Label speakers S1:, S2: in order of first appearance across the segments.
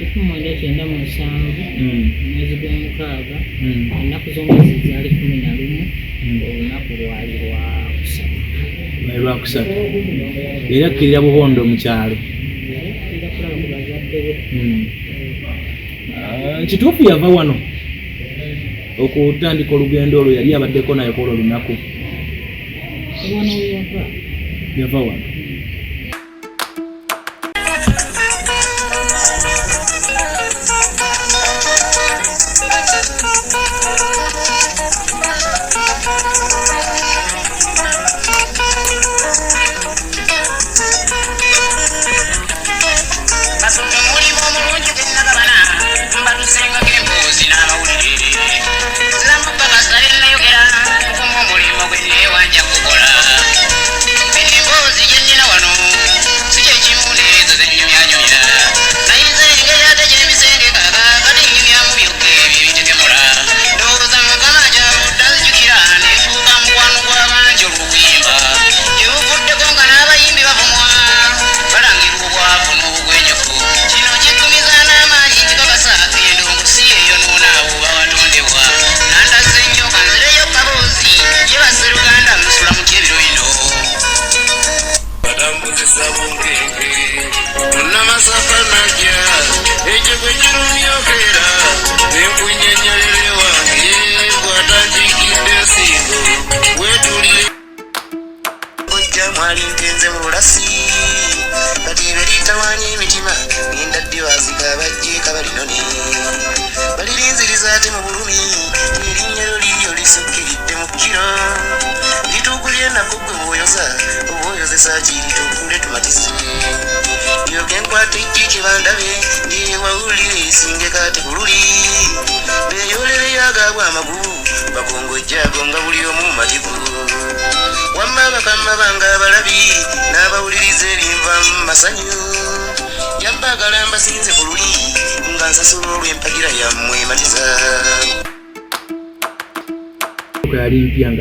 S1: 1997 mwezi gw'omukaaga ennaku z'omwezi zaali 11 olunaku lwali
S2: lwakusatu era akkirira bubondo mu kyalo kituufu yava wano okutandika olugendo olwo yali abaddeko naye kwolwo olunaku yava wano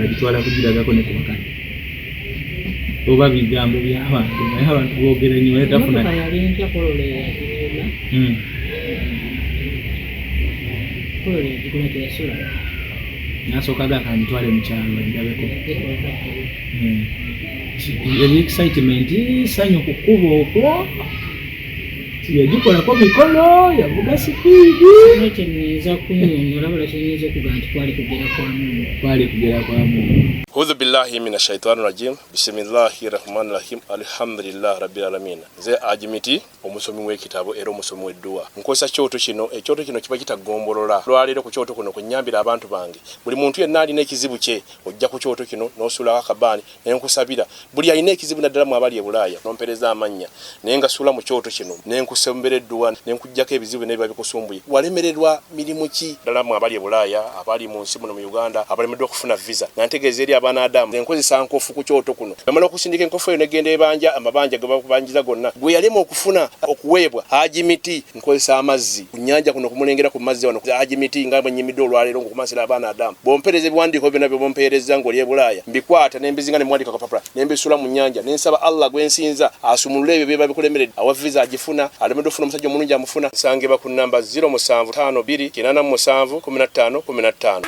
S2: agitwala kugiragako ne kubakana oba bigambo by'abantu naye abantu boogera nnyo naye tafuna nasookaga akantwale mu kyalo ndabeko eri excitement sanyu kukuba okwo yagikolako mikono yavuga sipiidi
S1: kyenyinza kunyonyola bala kyenyinza okuga nti twali kugera kwa Mungu.
S3: A'udhu billahi minash shaitani rajim. Bismillahir rahmanir rahim. Alhamdulillah rabbil alamin. Nze Ajimiti omusomi w'ekitabo era omusomi w'edduwa. Nkozesa kyoto kino, ekyoto kino kiba kitagombolola. Lwaliro ku kyoto kuno kunyambira abantu bange. Buli muntu yenna alina ekizibu kye ojja ku kyoto kino n'osula akabani nenkusabira. Buli alina ekizibu naddala mu abali e Bulaaya nompereza amannya. Naye nga sula mu kyoto kino nenkusembera edduwa nenkujjako ebizibu n'ebiba bikusumbuye. Walemererwa mirimu ki ddala mu abali e Bulaaya abali mu nsi muno mu Uganda abalemeddwa okufuna visa. Nantegeeza eri abaana Adamu enkozesa nkofu ku kyoto kuno. Yamala okusindika enkofu eyo negenda ebanja amabanja ge bakubanjiza gonna. Gwe yalema okufuna okuweebwa Ajimiti nkozesa amazzi ku nnyanja kuno kumulengera ku mazzi wano Ajimiti nga bwenyimidde olwaleero ngokumasira abaana Adamu. Bompereza ebiwandiiko byonna bye bompereza ng'oli e Bulaaya mbikwata nembizinga ne mwandika kapapula nembisula mu nnyanja nensaba Allah gwensinza asumulule ebyo byeba bikulemeredde awa visa agifuna alemedde okufuna omusajja omulungi amufuna nsangibwa ku namba 0752871515.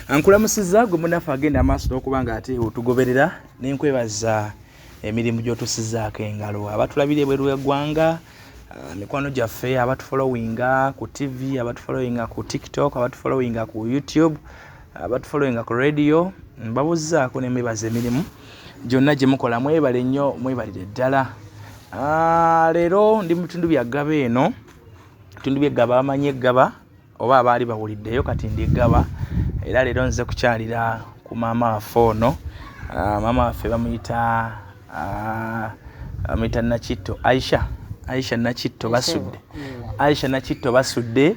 S2: Ankulamusiza gwe munafu agenda amaaso n'okubanga ate otugoberera n'enkwebaza emirimu gy'otusizaako engalo abatulabira ebweru y'eggwanga mikwano gyaffe abatufollowinga ku TV, abatufollowinga ku TikTok, abatufollowinga ku YouTube, abatufollowinga ku radio, mbabuzaako ne mwebaza emirimu gyonna gye mukola. Mwebale nnyo, mwebalire ddala. Leero ndi mu bitundu bya Ggaba eno, bitundu by'Eggaba bamanyi Eggaba oba abaali bawuliddeyo kati ndi Eggaba. Era leero nze kukyalira ku maama waffe ono. Maama waffe bamuyita Nakito, Aisha Nakito Basude. Aisha Nakito Basude,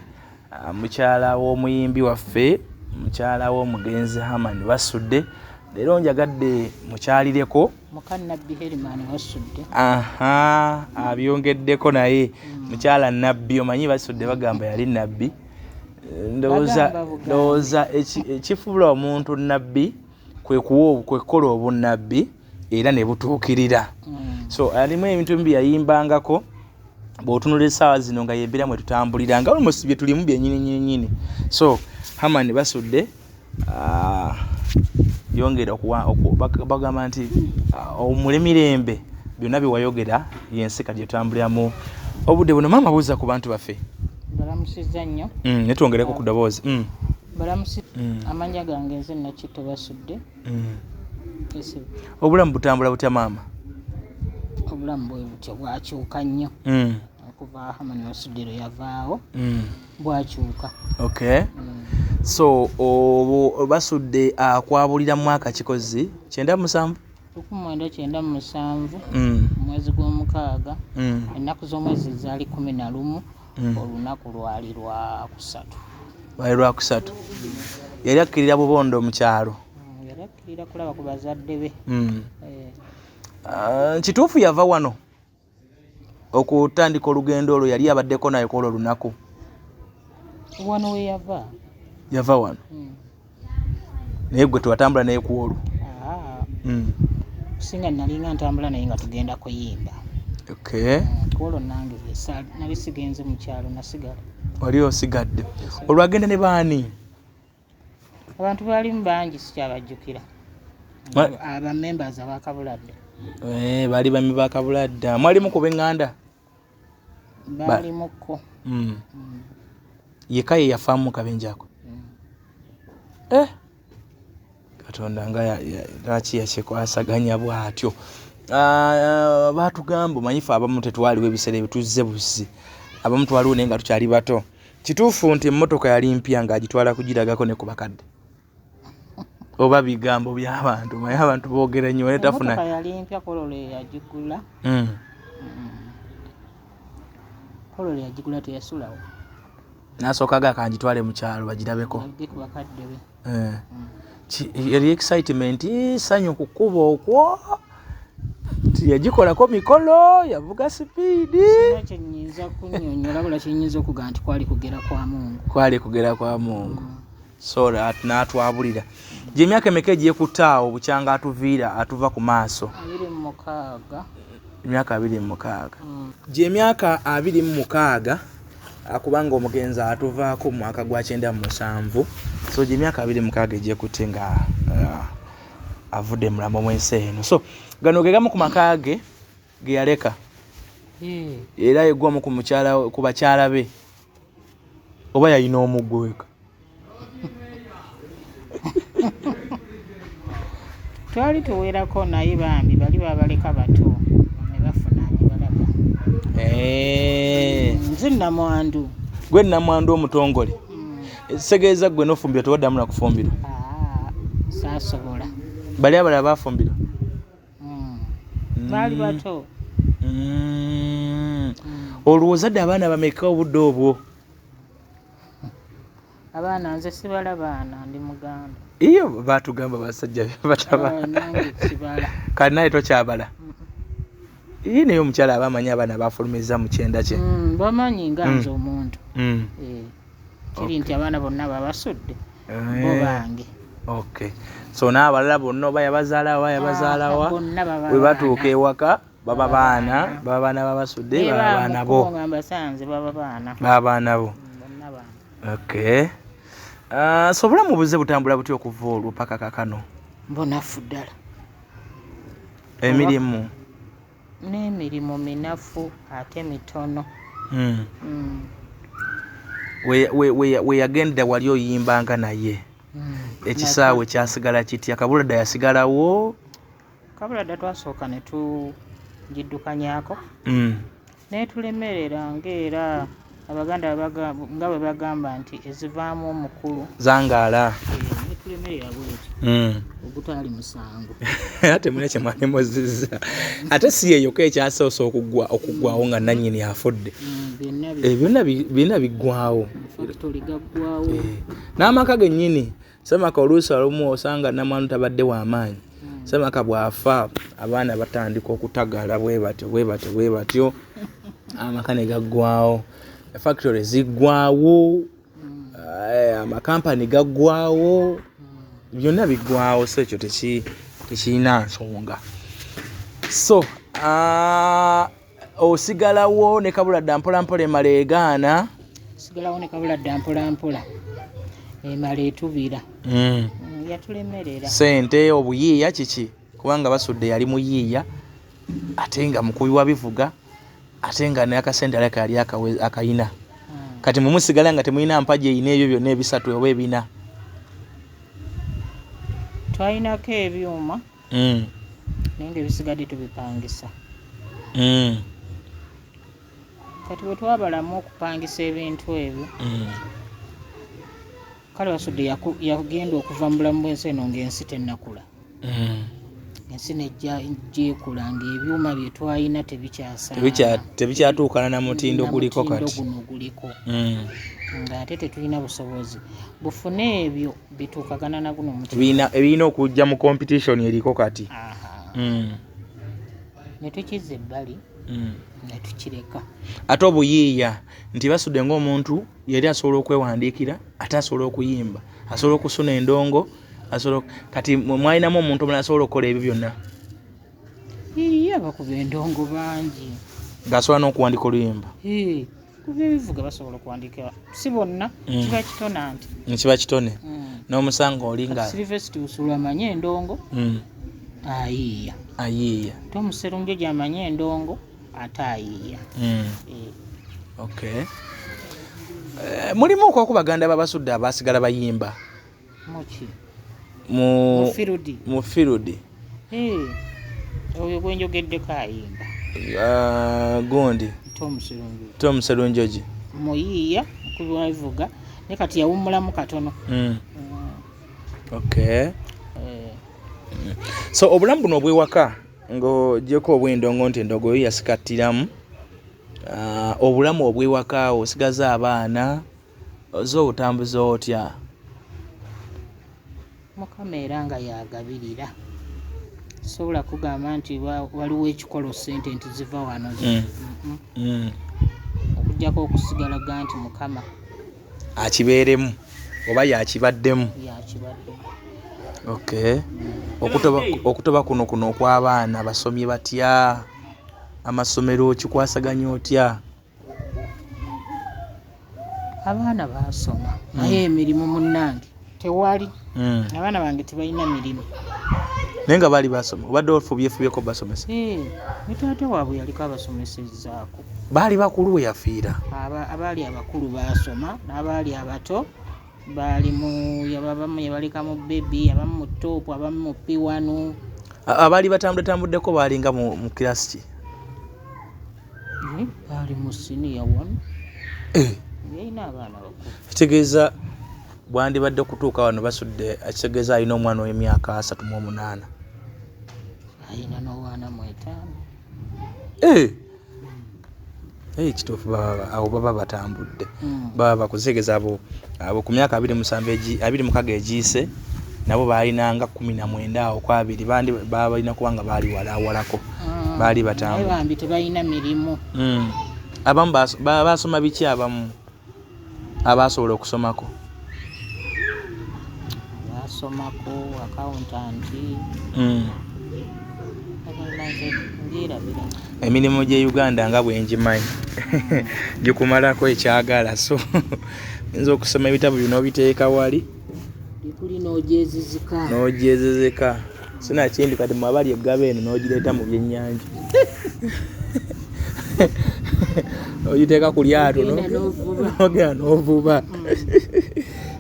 S2: mukyala w'omuyimbi waffe, mukyala w'omugenzi Harman Basude. Leero njagadde mukyalireko
S1: Mukanabbi Harman Basude.
S2: Abyongeddeko naye mukyala nabbi, omanyi Basude bagamba yali nabbi. Ndowooza ekifubula omuntu nabbi kwe kukola obunnabbi era ne butuukirira. So alimu ebintu bye yayimbangako bw'otunula essaawa zino nga Embeera mwe tutambulira nga almost bye tulimu byennyini. So Harman Basude yongera bagamba nti omulemirembe byonna bye wayogera yensi kati etambuliramu obudde buno. Maama buuza ku bantu baffe.
S1: Balamusizza nnyo.
S2: Ne twongereko ku ddoboozi.
S1: Amannya gange nze Nakito Basude.
S2: Obulamu butambula butya maama?
S1: Obulamu bwe butyo bwakyuka nnyo. Okuva Harman Basude lwe yavaawo bwakyuka.
S2: Okay. So Basude akwabulira mwaka kikozi 97?
S1: 1997 mwezi gw'omukaaga, ennaku z'omwezi zaali 11, olunaku lwali lwakusatu. Yali akkirira bubondo mu kyalo. Yali akkirira kulaba ku bazadde be.
S2: Kituufu yava wano okutandika olugendo olwo, yali abaddeko naye kwolwo olunaku?
S1: Wano we yava.
S2: Yava wano. Naye gwe twatambula naye kwolwo?
S1: Kusinga nalinga ntambula naye nga tugenda kuyimba.
S2: Okay.
S1: Kwolwo nange nali sigenze mu kyalo, nasigala.
S2: Wali osigadde. Olwagenda ne baani?
S1: Abantu baalimu bangi sikyabajjukira. Aba members abakabuladde.
S2: Baali bami bakabuladde. Mwalimu ku b'eŋŋanda?
S1: Baalimuko.
S2: Yekka ye yafaamu kabenje ako? Katonda nga lwaki yakikwasaganya bw'atyo. Baatugamba omanyifu abamu tetwaliwo ebiseera ebituzze buzi, abamu twaliwo naye nga tukyali bato. Kituufu nti emmotoka yali mpya ng'agitwala kugiragako ne ku bakadde? Oba bigambo by'abantu? Maye abantu boogera nnyo naye tafuna.
S1: Emmotoka yali mpya Kolole yagigula. Kolole yagigula teyasulawo.
S2: N'asookaga akangitwale mu kyalo bagirabeko.
S1: Agge ku bakadde be.
S2: Yali excitement, sanyu kukuba okwo. Yagikolako mikolo, yavuga sipiidi.
S1: Kyenyinza kunnyonnyola bula kyenyinza okuga nti kwali kugera kwa Mungu.
S2: Kwali kugera kwa Mungu. So n'atwabulira. Gye emyaka emeka egiye kutaawo Bukyanga atuviira atuva ku maaso?
S1: 26.
S2: Emyaka 26. Gye emyaka 26 akubanga omugenzi atuvaako mu mwaka gwa 97. So gye emyaka 26 egiye kutte nga avudde mulamu mw'ensi eno. So gano ge gamu ku maka ge yaleka. Era yegwamu ku bakyala be. Oba yalina omuggo weka?
S1: Twali tuweerako naye bambi bali babaleka bato ne bafuna balaba. Nze Namwandu.
S2: Gwe Namwandu omutongole. Segeeza gwe n'ofumbira towaddamu na kufumbira?
S1: Saasobola.
S2: Bali abalala bafumbira?
S1: Baali bato.
S2: Oluwozadde abaana bameka obudde obwo?
S1: Abaana nze sibala baana, ndi muganda.
S2: Iyo baatugamba basajja bataba.
S1: Nange kibala.
S2: Kati naye tokyabala? Iyi naye omukyala abamanyi abaana bafulumizza mu kyenda kye.
S1: Bamanyi nga nze omuntu. Kiri nti abaana bonna babasudde. Bo bange.
S2: Okay. So n'abalala bonna oba yabazaalawa bwe batuuka ewaka baba baana babasudde babaana bo.
S1: Basanze baba baana.
S2: Babaana bo. Okay. So obulamu buzze butambula butya okuva olwo paka kakano?
S1: Mbonafu ddala.
S2: Emirimu?
S1: N'emirimu minafu ate mitono.
S2: we yagenda wali oyimbanga naye ekisaawe kyasigala kitya Kabulada yasigalawo
S1: Kabulada twasooka ne tugiddukanyako naye tulemerera ng'era Abaganda nga bwe bagamba nti ezivaamu omukulu
S2: zangaala
S1: ne tulemerera bweti ogutali musango
S2: ate mune kyemwali muzizza ate si yeyoka ekyasoose okuggwawo nga nannyini afudde byonna biggwawo n'amaka gennyini Semaka oluusi olumu osanga Namwandu tabadde w'amaanyi Semaka bw'afa abaana batandika okutagala bwe batyo amaka ne gaggwawo factory ziggwawo amakampani gaggwawo byonna biggwawo so ekyo tekirina nsonga so osigalawo ne Kabulada mpolampola emala egaana
S1: sigalawo ne Kabulada mpolampola emala etubira yatulemerera
S2: sente obuyiiya kiki kubanga Basude yali muyiiya ate nga mukubi wa bivuga ate nga n'akasente aleka yali akayina kati mumusigala nga temulina mpaji eyina ebyo byonna ebisatu oba ebina
S1: twalinako ebyuma naye nga ebisigadde tubipangisa kati bwe twabalamu okupangisa ebintu ebyo kale Basude yagenda okuva mu bulamu bw'ensi eno ng'ensi tennakula ensi nejja ekula ng'ebyuma bye twalina tebikyatuukana na mutindo guliko kati ng'ate tetulina busobozi bufune ebyo bituukagana na guno mutindo
S2: ebirina okujja mu competition eriko kati
S1: ne tukizza ebbali ne tukireka
S2: ate obuyiiya nti Basude ng'omuntu yali asobola okwewandiikira ate asobola okuyimba asobola okusuna endongo kati mwalinamu omuntu omulala asobola okukola ebyo byonna
S1: bakuba endongo bangi
S2: ng'asobola n'okuwandika oluyimba
S1: kuba ebivuga basobola okuwandika si bonna kiba kitone anti
S2: kiba kitone n'omusanga oli nga
S1: Silvestre Usulu amanye endongo ayiiya Tomuserunjo gy'amanye endongo ate ayiiya
S2: okay mulimu okwakubaganda Basude abasigala bayimba mu firudi
S1: oyo gwenjogeddeko ayimba
S2: gundi Tomuserunjogi
S1: muyiiya kubivuga ne kati yawummulamu katono
S2: okay so obulamu buno obwewaka ng'ogyeko obw'endongo nti endogo yo yasikattiramu obulamu obwewaka osigaza abaana oza obutambuza otya
S1: Mukama era nga yagabirira sobola kugamba nti waliwo ekikolo sente nti ziva wano okujjako okusigalaga nti Mukama
S2: akibeeremu oba yakibaddemu okay okutoba kuno okw'abaana basomye batya amasomero kikwasaganya otya
S1: abaana basoma naye emirimu munnange tewali abaana bange tebalina mirimu
S2: naye nga baali basoma obadde ofubyefubyeko basomesa
S1: ne taata waabwe yaliko abasomesezzaako
S2: baali bakulu bwe yafiira
S1: abaali abakulu basoma n'abaali abato baali abamu yabaleka mu bebi abamu mu toopu abamu mu piwanu
S2: abaali batambuddeko baalinga mu kirasi ki
S1: baali mu siniya wano yalina abaana bakulu
S2: kitegeeza bwandibadde okutuuka wano Basude akitegeeza alina omwana w'emyaka 38
S1: alina n'obwana mu 5
S2: kituufu abo baba batambudde baba bakuzeegeza abo ku myaka 26 egiyise nabo baalinanga 19 awo ku 2 baba balina kuba nga baali walako baali batambudde
S1: bambi tebalina mirimu
S2: abamu basoma biki abamu abasobola okusomako
S1: basomako akawuntanti
S2: emirimu gye Uganda nga bwenjimanyi gikumalako ekyagala so nza okusoma ebitabo bino biteeka wali
S1: bikuli n'ogyezizika
S2: sinakindi kati mwabali eggaba eno n'ogireeta mu byennyanja ogiteeka ku lyato ogenda n'ovuba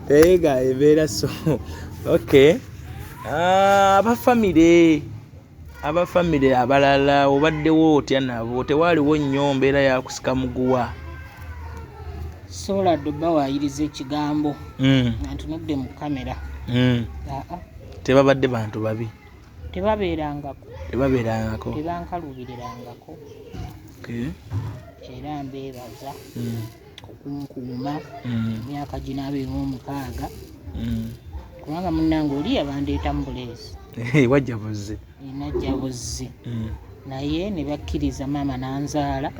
S2: tega ebeera so okay. Abafamire abalala obaddewo otya nabo tewaaliwo nnyo mbeera ya kusika muguwa
S1: sola ddoba waayiriza ekigambo antunudde mu kamera
S2: tebabadde bantu babi
S1: tebabeerangako tebankaluubirirangako era mbeebaza okunkuuma emyaka gino 26 kubanga munnange oli yabandeeta mu buleesi
S2: wajja buzze
S1: najja buzzi naye ne bakkiriza maama nanzaala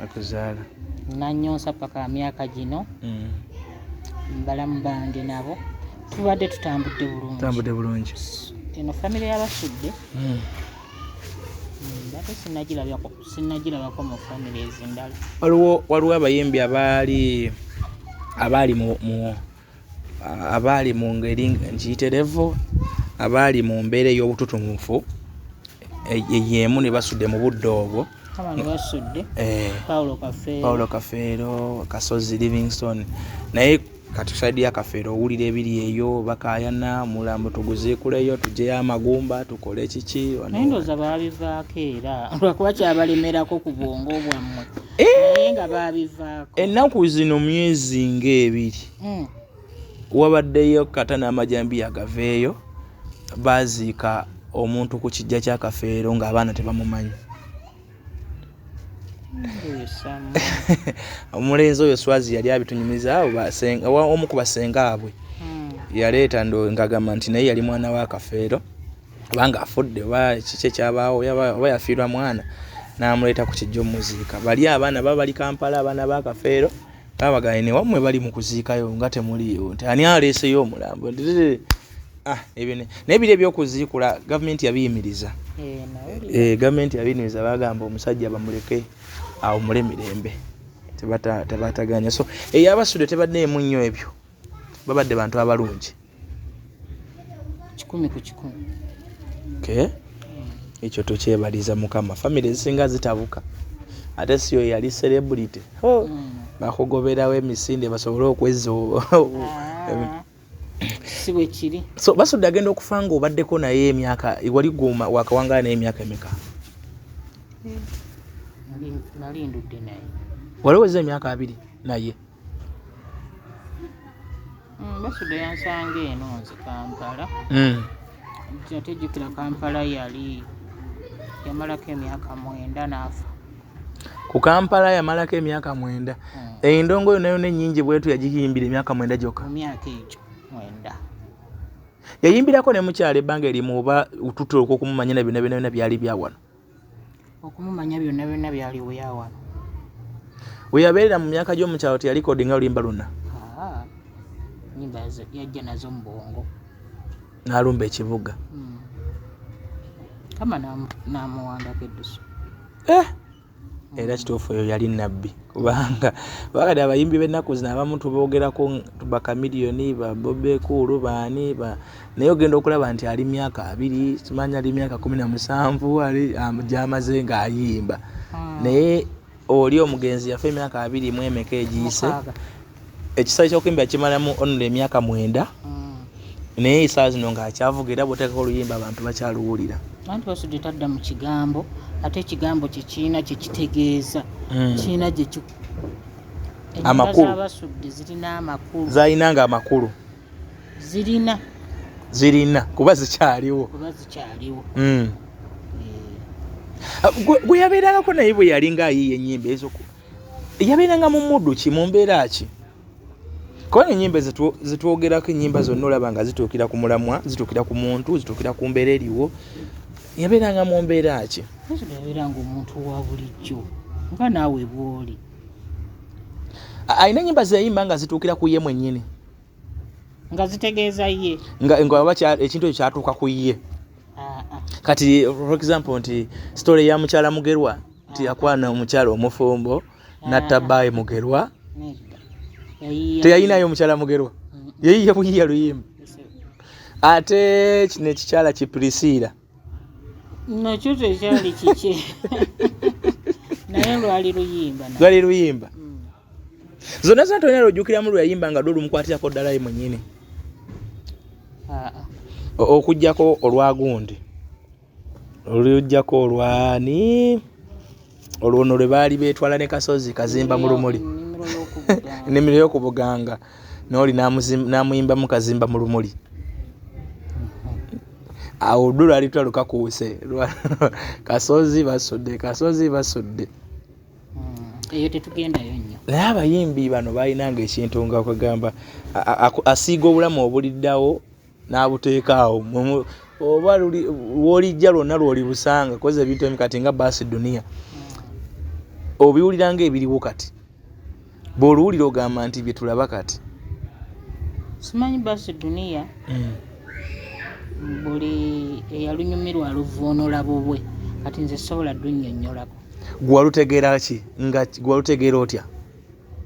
S1: nanyonsa paka myaka gino mbalamu bandi nabo tubadde tutambudde bulungi eno famire y'Abasudde bate sinagirabako mu famire ezindala
S2: waliwo abayimbi abaali mu ngeri nkiyiterevu abaali mu mbeera ey'obututumufu yemu ne basudde mu budde obwo Paulo Kafeero Kasozi Livingstone naye katusaidi ya Kafeero owulira ebiri eyo bakayana mulambo tuguziikuleyo tujjeyo amagumba tukole kiki
S1: ndoza baabivaako era lwakuba kyabalemerako ku bwongo bwammwe naye nga baabivaako
S2: ennaku zino myezi ng'ebiri wabaddeyo kata n'amajambi agaveeyo baziika omuntu ku kijja kya Kafeero ng'abaana tebamumanyi omulenzi oyo Swazi yali abitunyumiza omu ku basenga abwe yaleeta ng'agamba nti naye yali mwana wa Kafeero kubanga afudde oba kiki ekyabaawo oba yafiirwa mwana n'amuleeta ku kijja omuziika bali abaana baba bali Kampala abaana ba Kafeero babagane ne wammwe bali mu kuziikayo nga temuliyo nti ani aleeseyo omulambo n'ebiro ebyokuziikula gavumenti yabiyimiriza gavumenti yabiyimiriza bagamba omusajja bamuleke awo mule mirembe tebataganya so ey'Abasudde tebaddeemu nnyo ebyo babadde bantu abalungi
S1: 100 ku 100
S2: ekyo tukyebaliza Mukama famire ezisinga zitabuka ate siyo yali celebrity bakugoberawo emisinde basobole okwezza
S1: si bwe kiri
S2: so Basudde agenda okufa nga obaddeko naye emyaka wali guma wakawangala n'emyaka emeka
S1: nali ndudde naye
S2: waloweza emyaka 2 naye
S1: Basudde yansanga eno nze Kampala tejjukira Kampala yamalako emyaka 9 n'afa
S2: ku Kampala yamalako emyaka 9 endongo yo nayo n'ennyingi bwetu yagiyimbira emyaka 9 gyokka
S1: mu myaka egyo 9
S2: yayimbirako ne mukyala ebbanga erimu oba tutuloko okumumanya na byonna byali byawano
S1: okumumanya byonna byali weyawano
S2: weyabeerera mu myaka gy'omukyalo teyalikodinga lulimba luna
S1: nyimba yajja nazo mu bwongo
S2: n'alumba ekibuga
S1: kama n'amuwandako eddusu
S2: era kituufu eyo yali nabbi kubanga bakati abayimbi b'ennaku zino abamu tuboogerako bakamiliyoni babobe kuulu baani naye ogenda okulaba nti ali myaka 2 simanya ali myaka 17 ali gy'amaze ng'ayimba naye oli omugenzi yafa emyaka 2 mu emeka egiyise ekisale ky'okuyimba kimalamu onula emyaka 9 naye esaawa zino ng'akyavuga era bw'oteekako oluyimba abantu bakyaluwulira
S1: anti Basudde tadda mu kigambo ate ekigambo kyekiina kyekitegeeza kiina
S2: amakulu
S1: z'Abasudde zirina amakulu
S2: zaalinanga amakulu zirina kuba zikyaliwo gwe yabeerangako naye bwe yali ng'ayiiya ennyimba ezo yabeeranga mu muddu ki mu mbeera ki kubanga ennyimba zitwogerako ennyimba zonna olaba nga zituukira ku mulamwa zituukira ku muntu zituukira ku mbeera eriwo yabeeranga mu mbeera ki
S1: yabeeranga omuntu wa bulijjo nga naawe bw'oli
S2: alina ennyimba zeyayimba nga zituukira ku ye mwennyini
S1: nga zitegeeza ye
S2: nga ekintu ekyo kyatuuka ku ye kati for example nti story ya mukyala Mugerwa nti yakwana omukyala omufumbo nattabaye Mugerwa teyayinayo omukyala Mugerwa yeyiye buyiya luyimba ate kino ekikyala Kiprisira
S1: nakyo tekyali kiki naye lwali luyimba
S2: Zonna za tolina lojjukiramu lwe yayimba nga lumukwatira ddala ye mwennyini. Okuggyako olwagundi olujjako olwani olwono lwe baali beetwala ne Kasozi Kazimba mu Lumuli ennimiro y'oku Buganga n'oli n'amuyimbamu Kazimba mu Lumuli. Awo ddu lwali twalukakuuse Kasozi Basude.
S1: Eyo tetugendayo nnyo.
S2: Naye abayimbi bano baalinanga ekintu nga kwegamba asiiga obulamu obuliddawo n'abuteekaawo oba lw'olijja lwonna lw'olibusanga koze ebintu emikati nga baasi duniya obiwulira ng'ebiriwo kati bw'oluwulira ogamba nti bye tulaba kati.
S1: Simanyi baasi duniya buli eyalunyumirwa aluvoonola bubwe kati nze sobola ddunnyonnyolako.
S2: Gwe walutegeera ki nga gwe walutegeera otya?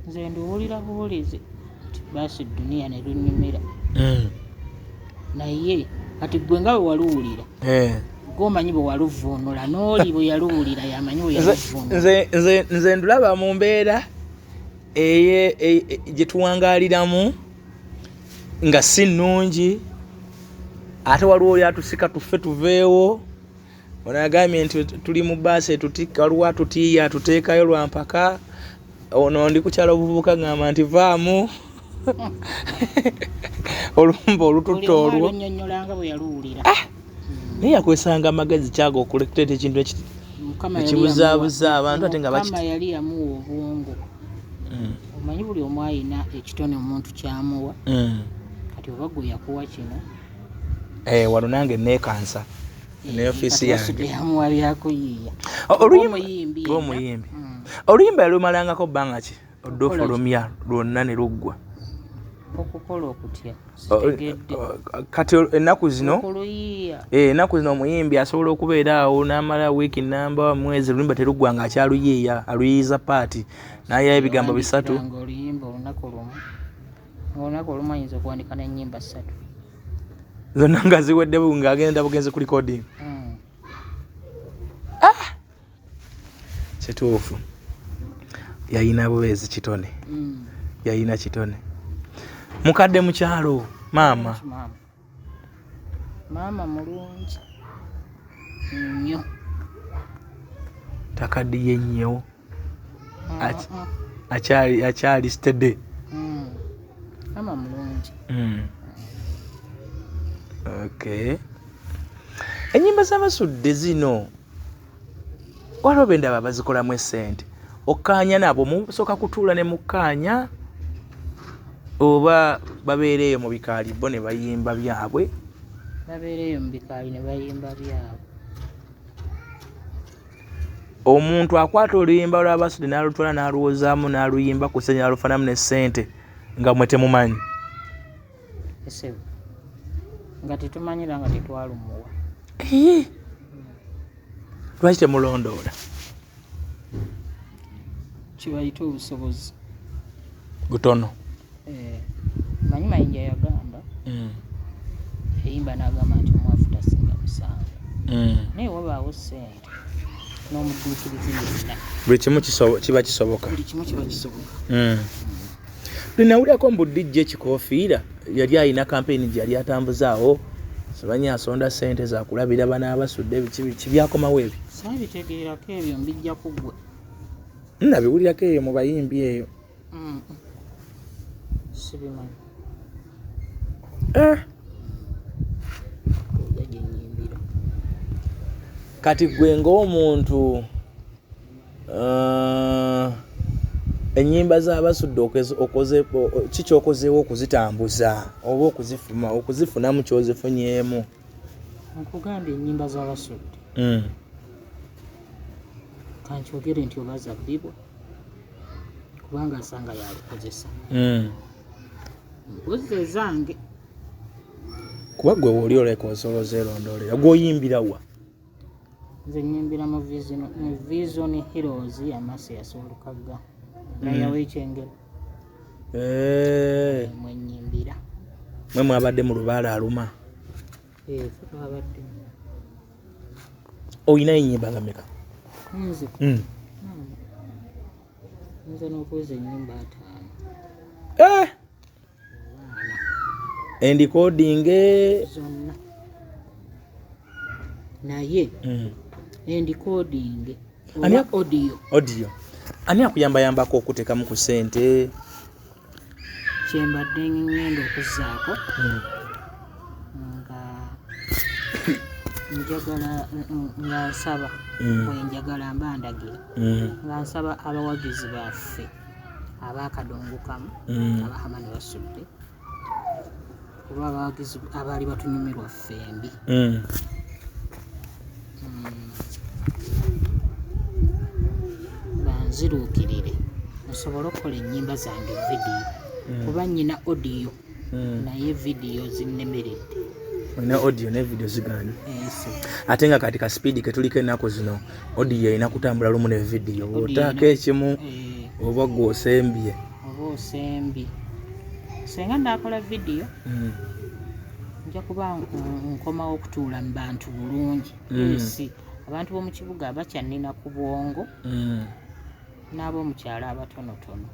S1: Nze nduwulira buwulizi nti baasi duniya ne lunyumira naye kati gwe nga bwe waluwulira gwomanyi bwe waluvvuunula n'oli bwe yaluwulira yamanyi bwe yaluvuunula.
S2: Nze ndulaba mu mbeera gye tuwangaaliramu nga si nnungi ate waliwo oli atusika tuffe tuveewo ono agambye nti tuli mu baasi etutikka waliwo atutiiya atuteekayo lwampaka ono ndi ku kyalo obuvubuka ngamba nti vaamu olumba olututta olwo
S1: nnyonnyolanga bwe yaluwulira.
S2: Naye yakwesanga amagezi kyaga okuleeta ekintu ekibuzaabuza abantu ate nga
S1: Mukama yali yamuwa obwongo. Omanyi buli omu ayina ekitone omuntu kyamuwa kati oba gwe yakuwa kino
S2: wano nange neekansa ne ofiisi yange
S1: yamuwa byakuyiiya
S2: oluyimbi oluyimba yalumalangako bbanga ki oddofulumya lwonna ne luggwa
S1: okukola okutya
S2: kati ennaku zino omuyimbi asobola okubeera awo n'amala wiiki namba mwezi oluyimba teruggwa nga akyaluyiiya aluyiiza paati naye ebigambo 3
S1: oluyimba olunaku olumu ayinza okuwandika n'ennyimba 3
S2: zonna nga ziwedde ng'agenda bugenzi ku recording. Kituufu yayina bubeezi kitone yayina kitone. Mukadde mu kyalo maama
S1: mulungi nnyo
S2: takaddiye nnyo akyali steady.
S1: Maama mulungi.
S2: Okay. Ennyimba z'Abasudde zino waliwo bendaba bazikolamu essente okkaanya nabo musooka kutuula ne mukkaanya oba babeereeyo mu bikaali bo ne bayimba byabwe?
S1: Babeereeyo mu bikaali ne bayimba byabwe.
S2: Omuntu akwata oluyimba lw'Abasudde n'alutwala n'aluwozaamu n'aluyimba ku ssenya n'alufanamu n'essente nga mwe temumanyi?
S1: Esebo nga tetumanyira nga tetwalumuwa.
S2: Lwaki temulondoola?
S1: Kibayita obusobozi
S2: butono.
S1: Manyi mayinja yagamba eyimba n'agamba nti omwafu tasinga musango naye wabaawo ssente n'omudduukirizi yenna
S2: buli kimu kiba kisoboka. Linawulirako mbu dijja ekikoofiira yali alina kampeyini gye yali atambuzaawo simanyi asonda ssente zakulabira bana Abasudde kibyakomawo ebyo?
S1: Saabitegeerako ebyo mbijja kuggwe.
S2: Nabiwulirako eyo mu bayimbi eyo.
S1: Sibimanyi.
S2: Kati gwe ng'omuntu ennyimba z'Abasudde kikyokozeewo okuzitambuza oba okuzifunamu kyozifunyeemu?
S1: Nkugambye ennyimba z'Abasudde kankyogere nti oba zabbibwa kubanga asanga yalukozesa mpozi ezange
S2: kuba gwe wooli oleka osoloza erondolera gwoyimbira wa?
S1: Nze nyimbira mu Vision Heroes Amasi Yasolukagga nayawo ekyengero mwe nyimbira
S2: mwe mwabadde mu lubaala aluma.
S1: Twabadde.
S2: Oyina ennyimba nga mmeka?
S1: Nze nze n'okweza ennyimba 5.
S2: Encoding
S1: zonna naye encoding
S2: Ani
S1: audio
S2: ani akuyamba okutekamu ku sente
S1: kyembadde ngenda okuzaako nga njagala nga nsaba bwenjagala mba ndagira nga nsaba abawagizi baffe abakadongokamu aba Harman Basude kuba abawagizi abaali batunyumirwa ffembi banziruukirire nsobole okukola ennyimba zange vidiyo kuba nnyina audio naye vidiyo zinnemeredde.
S2: Olina audio ne video ziganye ate nga kati ka speed ketuliko ennaku zino audio erina kutambula lumu ne vidiyo otaako ekimu oba gw'osembye senga ndakola vidiyo nja kuba nkomawo okutuula mu bantu bulungi esi abantu b'omu kibuga abakyannina ku bwongo n'ab'omukyalo abatonotono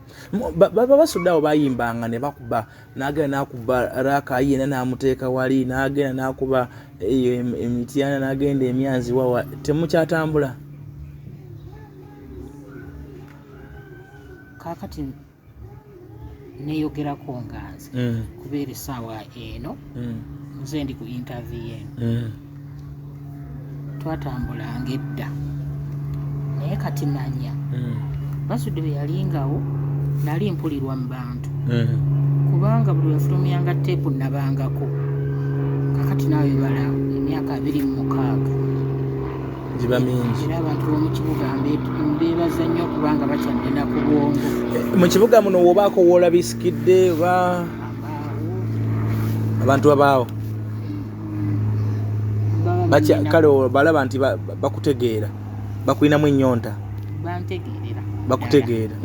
S2: baba Basude awo bayimbanga ne bakuba n'agenda n'akuba raka yena n'amuteeka wali n'agenda n'akuba emityana n'agenda emyanzi wawa temukyatambula
S1: kaakati neeyogerako nganze kubeera essaawa eno nze ndi ku interview eno twatambulanga edda naye kati manya Basude bwe yalingawo nali mpulirwa mu bantu kubanga buli yafulumyanga teepu nabangako kakati naawe bala emyaka 26
S2: giba mingi
S1: era abantu b'omu kibuga mbeebaza nnyo kubanga bakyannina ku bwongo
S2: mu kibuga muno wobaako woola bisikidde oba abantu abaawo kale balaba nti bakutegeera bakulinamu ennyonta
S1: bantegeerera
S2: bakutegeera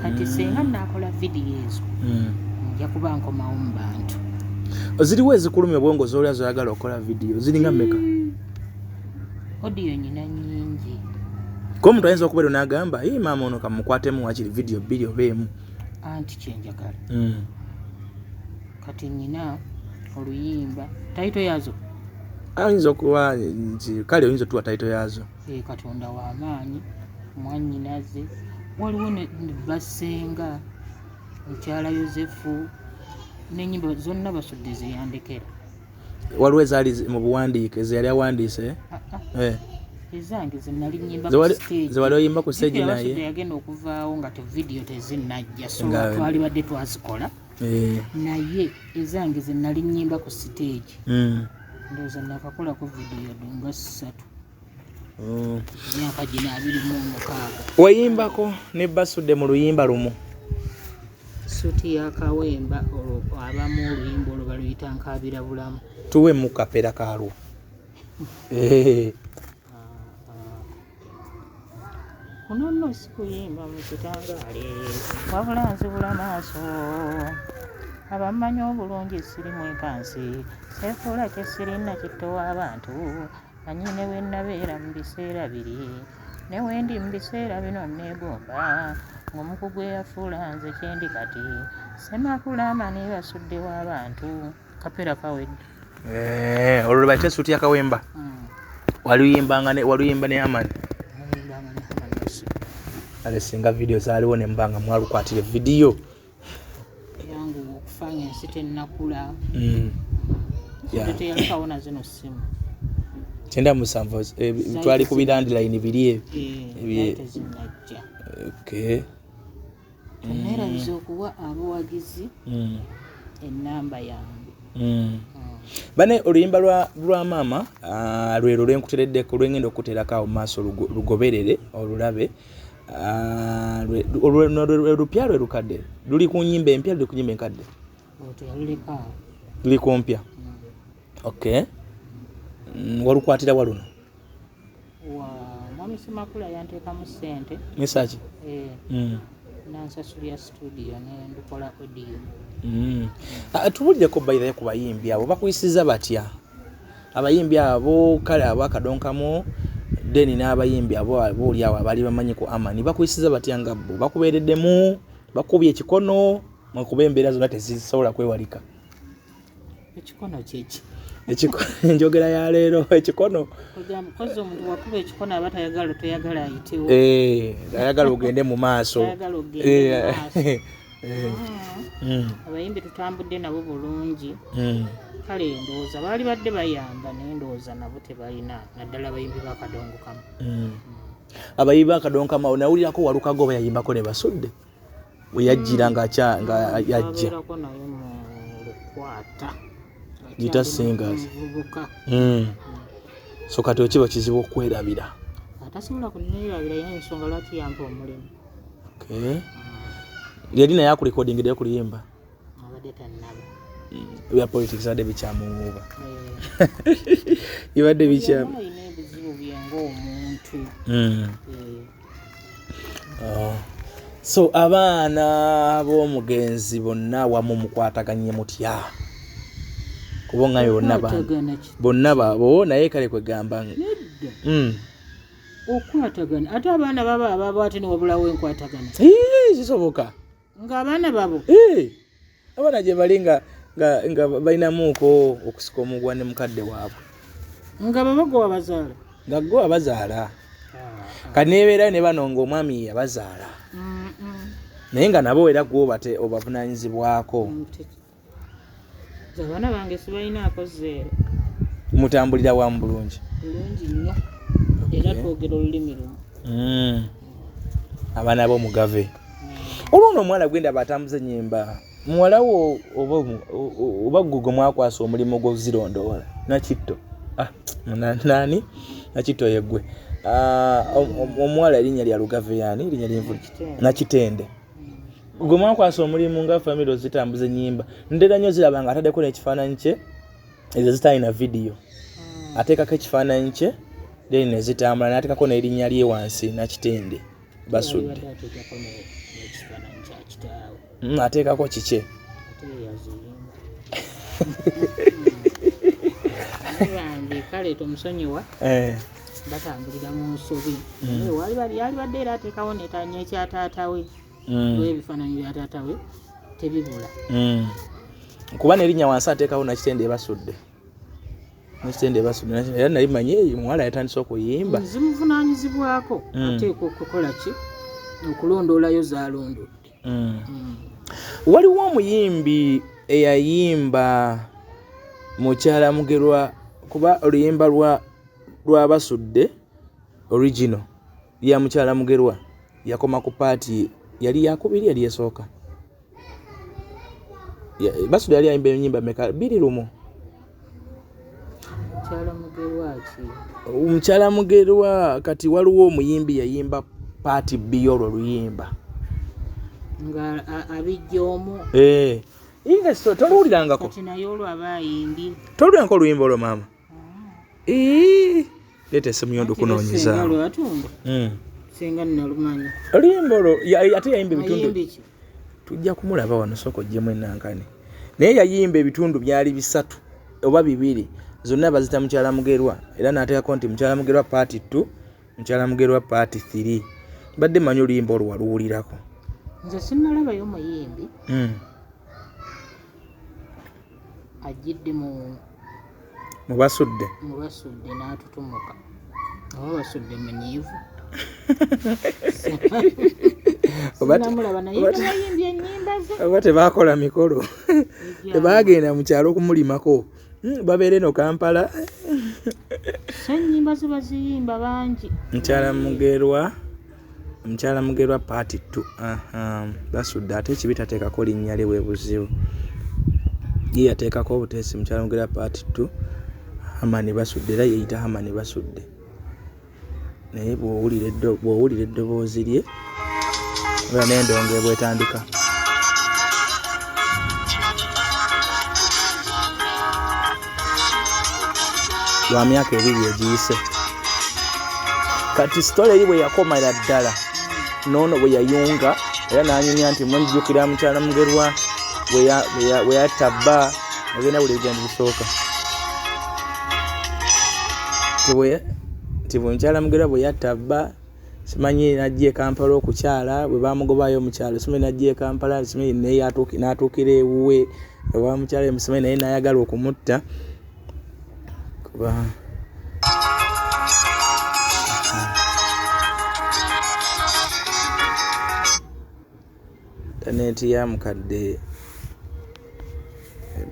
S1: kati senga nakola vidiyo ezo nja kuba nkomawo mu bantu
S2: ziriwo ezikulumya obwongo z'olya zoyagala okukola vidiyo ziringa mmeka
S1: audio nyina nyingi
S2: ko omuntu ayinza okubeera n'agamba maama ono kamukwatemu wakiri vidiyo 2 oba emu
S1: anti kyenjagala kati nyina oluyimba taito yazo
S2: ayinza okuba nti kale oyinza otuwa taito yazo
S1: katonda w'amaanyi mwannyinaze waliwo ne basenga mukyala Yozefu n'ennyimba zonna Basude zeyandekera
S2: waliwo ezaali mu buwandiike ezeyali awandiise
S1: ezange zenali nnyimba ku stage
S2: zewali oyimba ku stage naye
S1: Basude yagenda okuvaawo nga vidiyo tezinnajja so twali badde twazikola naye ezange zenali nnyimba ku stage ndowooza nakakolako vidiyo nga 3 myaka gino 26
S2: wayimbako ne Basude mu luyimba lumu
S1: suti ya kawemba abamu oluyimba olwo baluyita nkabira bulamu
S2: tuwe mu kapera kalwo
S1: kuno nno sikuyimba mu kitangaale wabula nzibula maaso abammanyi obulungi sirimu enkansi seefuula kye sirina kittowa abantu manyi ne we nabeera mu biseera biri ne we ndi mu biseera bino neegomba ng'omukugu eyafuula nze kyendi kati Semakula ne Basude w'abantu kapera kawedde
S2: olwo bayite suti ya kawemba waluyimba ne Harman ale singa video zaaliwo ne mbanga mwalukwatire video
S1: yangu okufanya ensi tennakula teyalikawo na zino simu
S2: 97 twali ku bilandline biri
S1: tezinajja neerabiza okuwa abawagizi ennamba yange
S2: bane oluyimba lwa maama lwero lwenkutereddeko lwengenda okuteerako mu maaso lugoberere olulabe olupya lwe lukadde luli ku nnyimba empya luli ku nnyimba enkadde luli ku mpya walukwatira waluno
S1: mwami Semakula yanteekamu ssente
S2: mesaki
S1: nansasulya studio nendukola audio
S2: tubuliddeko bayirayo ku bayimbi abo bakuyisiza batya abayimbi abo kale abakadonkamu deni n'abayimbi abo oli awo abali bamanyi ku Harman bakuyisiza batya nga bo bakubeereddemu bakubye ekikono mwakuba embeera zonna tezisobola kwewalika.
S1: Ekikono kyeki
S2: Enjogera ya leero ekikono
S1: kozi omuntu wakuba ekikono aba toyagala ayitewo
S2: ayagala ogende mu maaso.
S1: Abayimbi tutambudde nabo bulungi. Kale ndowooza baali badde bayamba naye ndowooza nabo tebalina naddala abayimbi b'akadongo kamu.
S2: Abayimbi b'akadongo kamu nawulirako Walukago bayayimbako ne Basude we yajjira nga yajja
S1: naye mu Lukwata
S2: Gita Singers. So kati okiba kizibu okwerabira.
S1: Atasobola kunneerabira yina ensonga lwaki yampa omulimu.
S2: Yali naye akulikodingidde okuliyimba.
S1: Abadde tannaba.
S2: Bya politics adde bikyamuwuuba. Ibadde bikyamu.
S1: Ayina ebizibu bye ng'omuntu.
S2: So abaana b'omugenzi bonna wamu mukwataganye mutya? Kubonga bonna babo naye kale kwegamba
S1: okwatagana ate abaana babo ate ne wabulawo enkwatagana
S2: kisoboka
S1: ng'abaana babo
S2: abaana gye bali nga balinamuuko okusika omugwa ne mukadde waabwe
S1: nga babago wabazaala
S2: nga gwe abazaala kati nebeerayo ne bano ng'omwami yabazaala naye nga nabo era gwe obavunaanyizibwako.
S1: Abaana bange sibalinaako zeero.
S2: Mutambulira wamu bulungi
S1: nnyo era twogera olulimi lumu.
S2: Abaana b'omugave olwono omuwala gwenda batambuza ennyimba muwala wo oba gwe mwakwasa omulimu gw'ozirondoola Nakito nani Nakito yeggwe omuwala erinnya lya Lugave yani erinnya ly'envuli Nakitende gwe mwakwasa omulimu nga family ozitambuza ennyimba ndera nnyo ziraba nga ataddeko n'ekifaananyi kye ezo zitalina vidiyo ateekako ekifaananyi kye then nezitambula n'ateekako n'erinnya lye wansi Nakitende Basude ateekako kike
S1: kale tomusonyiwa batambulira mu nsobi yali badde era ateekawo netanya ekyataatawe ebifaananyi bya taata we tebibula
S2: kuba n'erinnya wansi ateekawo Nakitende Basude era nali manyi muwala yatandise okuyimba
S1: zimuvunaanyizibwako ateekwa okukola ki okulondoolayo zalondodde.
S2: Waliwo omuyimbi eyayimba Mukyala Mugerwa kuba oluyimba lwa Basude original ya Mukyala Mugerwa yakoma ku paati yali yakubiri yali esooka. Basude yali ayimba ennyimba meka biri lumu. Mukyala Mugerwa kati waliwo omuyimbi yayimba paati B olwo luyimba
S1: nga abijja omu
S2: inga toluwulirangako
S1: kati naye olwo aba ayimbi
S2: toluwulirangako oluyimba olwo maama leeta essimu yo ndukunoonyeza
S1: singa nalumanya
S2: oluyimba olwo ate yayimba ebitundu tujja kumulaba wano sooka oggyemu enankani naye yayimba ebitundu byali 3 oba 2 zonna bazita Mukyala Mugerwa era n'ateekako nti Mukyala Mugerwa paati 2 Mukyala Mugerwa paati 3 badde manyi oluyimba olwo waluwulirako.
S1: Nze sinnalabayo omuyimbi ajjidde mu
S2: Basude
S1: n'atutumuka oba Basude munyiivu sinamulaba naye bayimbye ennyimba ze
S2: oba tebaakola mikolo tebaagenda mu kyalo okumulimako babeere no Kampala
S1: ennyimba ze baziyimba bangi.
S2: Mukyala Mugerwa paati 2 Basude ate ekibi tateekako linnya lye bwe buzibu ye yateekako obuteesi Mukyala Mugerwa paati 2 Harman Basude era yeyita Harman Basude naye bw'owulira eddoboozi lye oba n'endongo bwetandika lwa myaka 2 egiyise kati sitole eri bwe yakomera ddala noono bwe yayunga era n'anyumya nti mwenjjukira Mukyala Mugerwa bwe yatabba ogenda buli egenda bisooka nti bwe Mukyala Mugerwa bwe yatabba simanyi najje Kampala okukyala bwe bamugobayo omukyalo simanyi najje Kampala simanyi n'atuukira ewuwe ewa mukyalo simanyi naye n'ayagala okumutta kuba taneti ya mukadde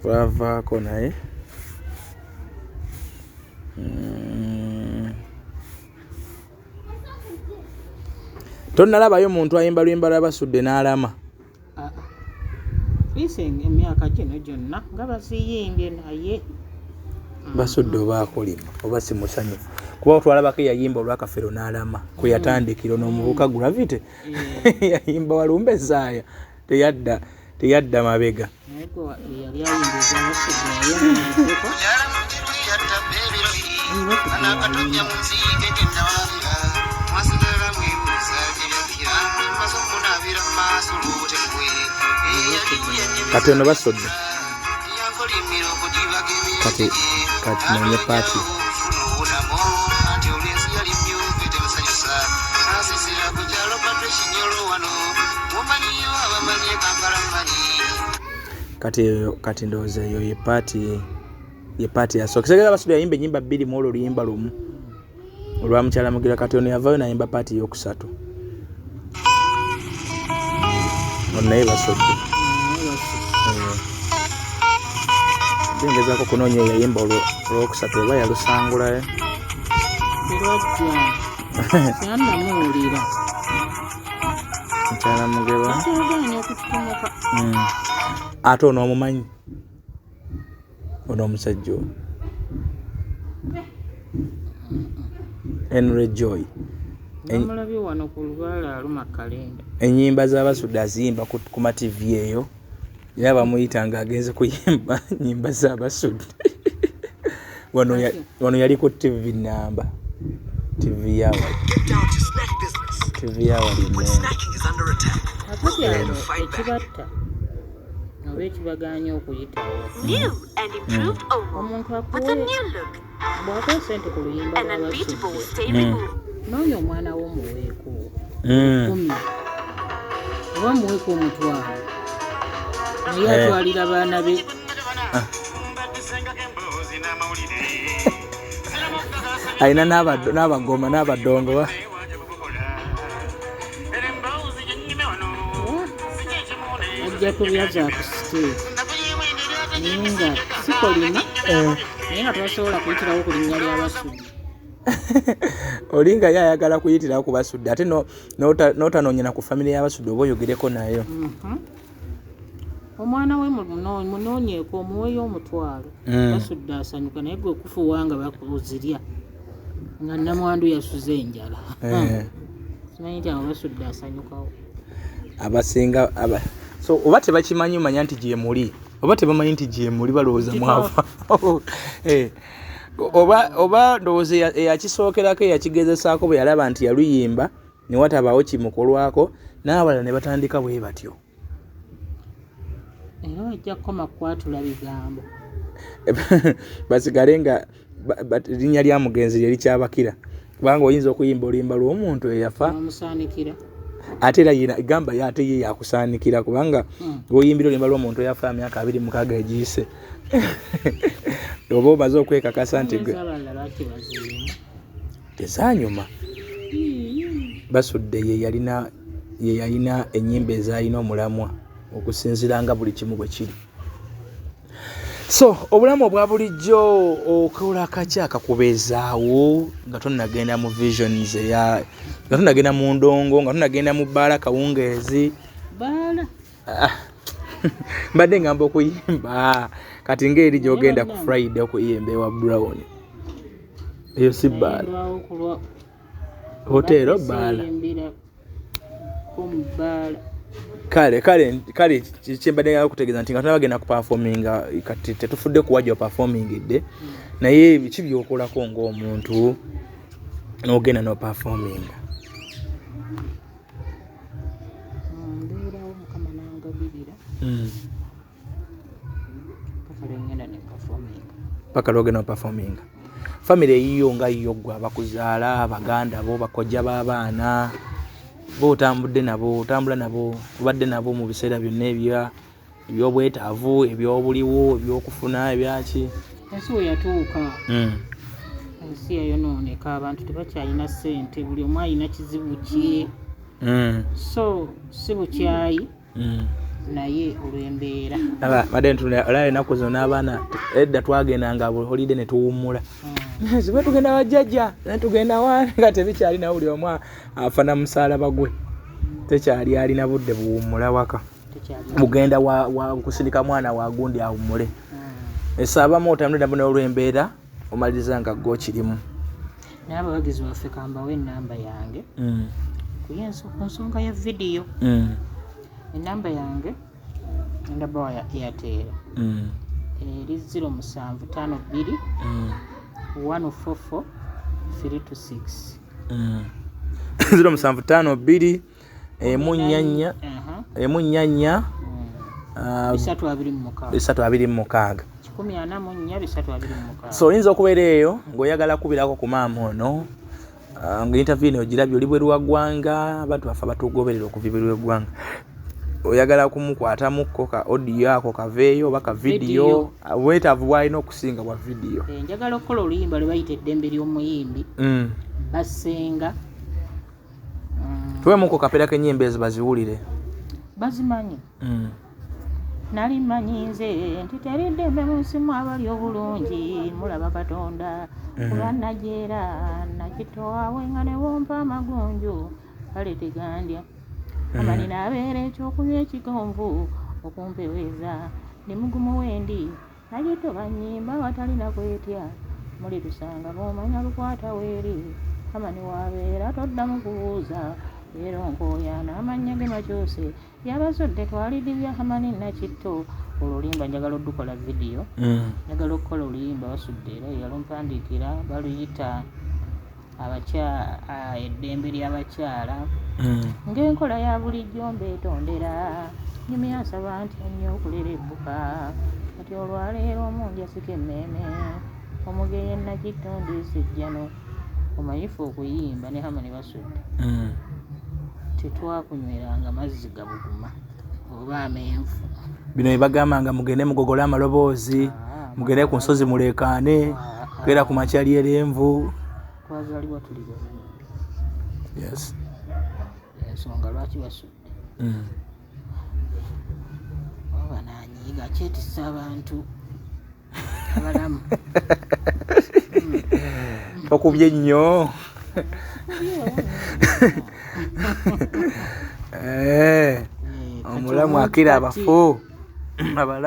S2: bwavaako naye tonnalabayo muntu ayimba luyimba lwa Basude n'alama
S1: bisinga emyaka gino gyonna nga baziyimbye naye
S2: Basude oba akolima oba simusanyufu kuba otwalabako yayimba olwakafero n'alama kwe yatandikira n'omuvuka Gravity yayimba walumbe ezaaya teyadda mabega
S1: yali ayimbiza Basude
S2: kati ono Basude kati nonye party kati ndowooza eyo ye party yasooka segera Basude yayimba ennyimba 2 mu olwo luyimba lumu olwa mukyala mugira kati ono yavaayo n'ayimba party yokusatu ono naye Basude ngezaako kunoonya yayimba olwokusatu oba yalusangulayo mukyala mugeba ate ono omumanyi ono omusajja Henry Joy ennyimba za Basude aziyimba ku ma TV eyo era bamuyitanga agenze kuyimba nnyimba za Basude wano yali ku TV namba TV yawa
S1: ekibatta oba ekibaganya okuyitawo omuntu akuwe bw'akola sente ku luyimba lwa Basude noonya omwana wo muweeko 10 oba muweeko omutwalo naye atwalira baana be
S2: alina n'abagoma n'abadongo
S1: ajja kubyaza ku stage naye nga sikolima naye nga twasobola kuyitirawo ku linnya lya Basude
S2: olinga ye ayagala kuyitirawo ku Basude ate n'otanoonya na ku famire ya Basude oba oyogereko nayo
S1: omwana we munoonyeeko omuweeyo omutwalo Basude asanyuka naye gwe okufuuwa nga bakuzirya nga Namwandu yasuze enjala simanyi nti abo Basude asanyukawo
S2: abasinga so oba tebakimanyi manya nti gyemuli oba tebamanyi nti gyemuli balowooza mwava oba ndowooza eyakisookerako eyakigezesaako bwe yalaba nti yaluyimba ne watabaawo kimukolwako n'abalala ne batandika bwe batyo
S1: era wajja kukoma kukwatula bigambo
S2: basigale nga linnya lya mugenzi lye likyabakira kubanga oyinza okuyimba oluyimba lw'omuntu eyafa
S1: omusaanikira
S2: ate era yina gamba ye ate ye yakusaanikira kubanga bw'oyimbira oluyimba lw'omuntu eyafa emyaka 26 egiyise oba omaze okwekakasa nti tezanyuma Basude ye yalina ennyimba ezalina omulamwa okusinziira nga buli kimu bwe kiri so obulamu obwa bulijjo okola kaki akakubeezaawo nga tonnagenda mu visions nga tonnagenda mu ndongo nga tonnagenda mu bbaala kawungeezi
S1: baala
S2: mbadde ngamba okuyimba kati ng'eri gy'ogenda ku Friday okuyimba ewa Brown eyo si bbaala hotero bbaala kale kyembadde nga kutegeeza nti nga tunabagenda ku performinga kati tetufudde kuwajja performingidde naye biki byokolako ng'omuntu n'ogenda no performinga
S1: mbeerawo mukama nangabirira paka lwogenda no performinga
S2: family eyiyo nga yiyo gwe abakuzaala baganda bo bakojja b'abaana bo otambula nabo obadde nabo mu biseera byonna ebyobwetaavu ebyobuliwo ebyokufuna ebyaki
S1: ensi we yatuuka ensi yayonooneka abantu tebakyalina ssente buli omu alina kizibu kye so si bukyayi naye olw'embeera
S2: badde ntunula ennaku zonna abaana edda twagendanga holiday ne tuwummula zibe tugenda wajjajja naye tugenda wani nga tebikyalina buli omu afana musalaba gwe tekyali alina budde buwummula waka bugenda kusindika mwana wagundi awummule esaabamu otambulira nabo n'olw'embeera omaliriza nga gwe kirimu
S1: naye abawagizi baffe kambawo ennamba yange ku nsonga ya vidiyo ennamba yange ndabawa ya Airtel eri 0752 144 326
S2: 0752 emunyanya 326 so oyinza okubeera eyo ng'oyagala kubirako ku maama ono ng'interview ogirabye oli bweru wa ggwanga abantu baffe batugoberera okuva ibweru w'eggwanga oyagala kumukwatamuko ka audio ako kaveeyo oba ka video wetaavu bwalina okusinga bwa video
S1: njagala okukola oluyimba lwe bayita eddembe ly'omuyimbi basenga
S2: tuwemuko kapera k'ennyimba ezo baziwulire
S1: bazimanyi nali manyi nze nti teri ddembe mu nsi mu abali obulungi mulaba Katonda kuba najeera Nakito awe nga ne wompa amagonjo kale tegandya amani nabeera ekyokunywa ekigonvu okumpeweza ne mugumu wendi Nakito banyimba watalina kwetya muli tusanga bomanya lukwata weeri amani wabeera toddamu kubuuza era nkooyaana amanya ge makyose yabasodde twalidibya Harman Nakito olulimba njagala oddukola vidiyo njagala okukola olulimba Basude era yalumpandiikira baluyita eddembe ly'abakyala ng'enkola ya bulijjo mbeetondera nyumya nsaba nti ennyo okulera ebbuka kati olwaleero omunja sika emmeeme omugeya Nakito ndisijjano omanyifu okuyimba ne Harman Basude tetwakunyweranga mazzi gabuguma oba amenvu bino
S2: ebagamba nga mugende mugogole amaloboozi mugende ku nsozi mulekaane kera ku makyali er'envu
S1: twazaalibwa tuli
S2: yes
S1: ensonga lwaki Basude oba nanyiiga kyetisa abantu abalamu
S2: tokubye nnyo omulamu akira abafu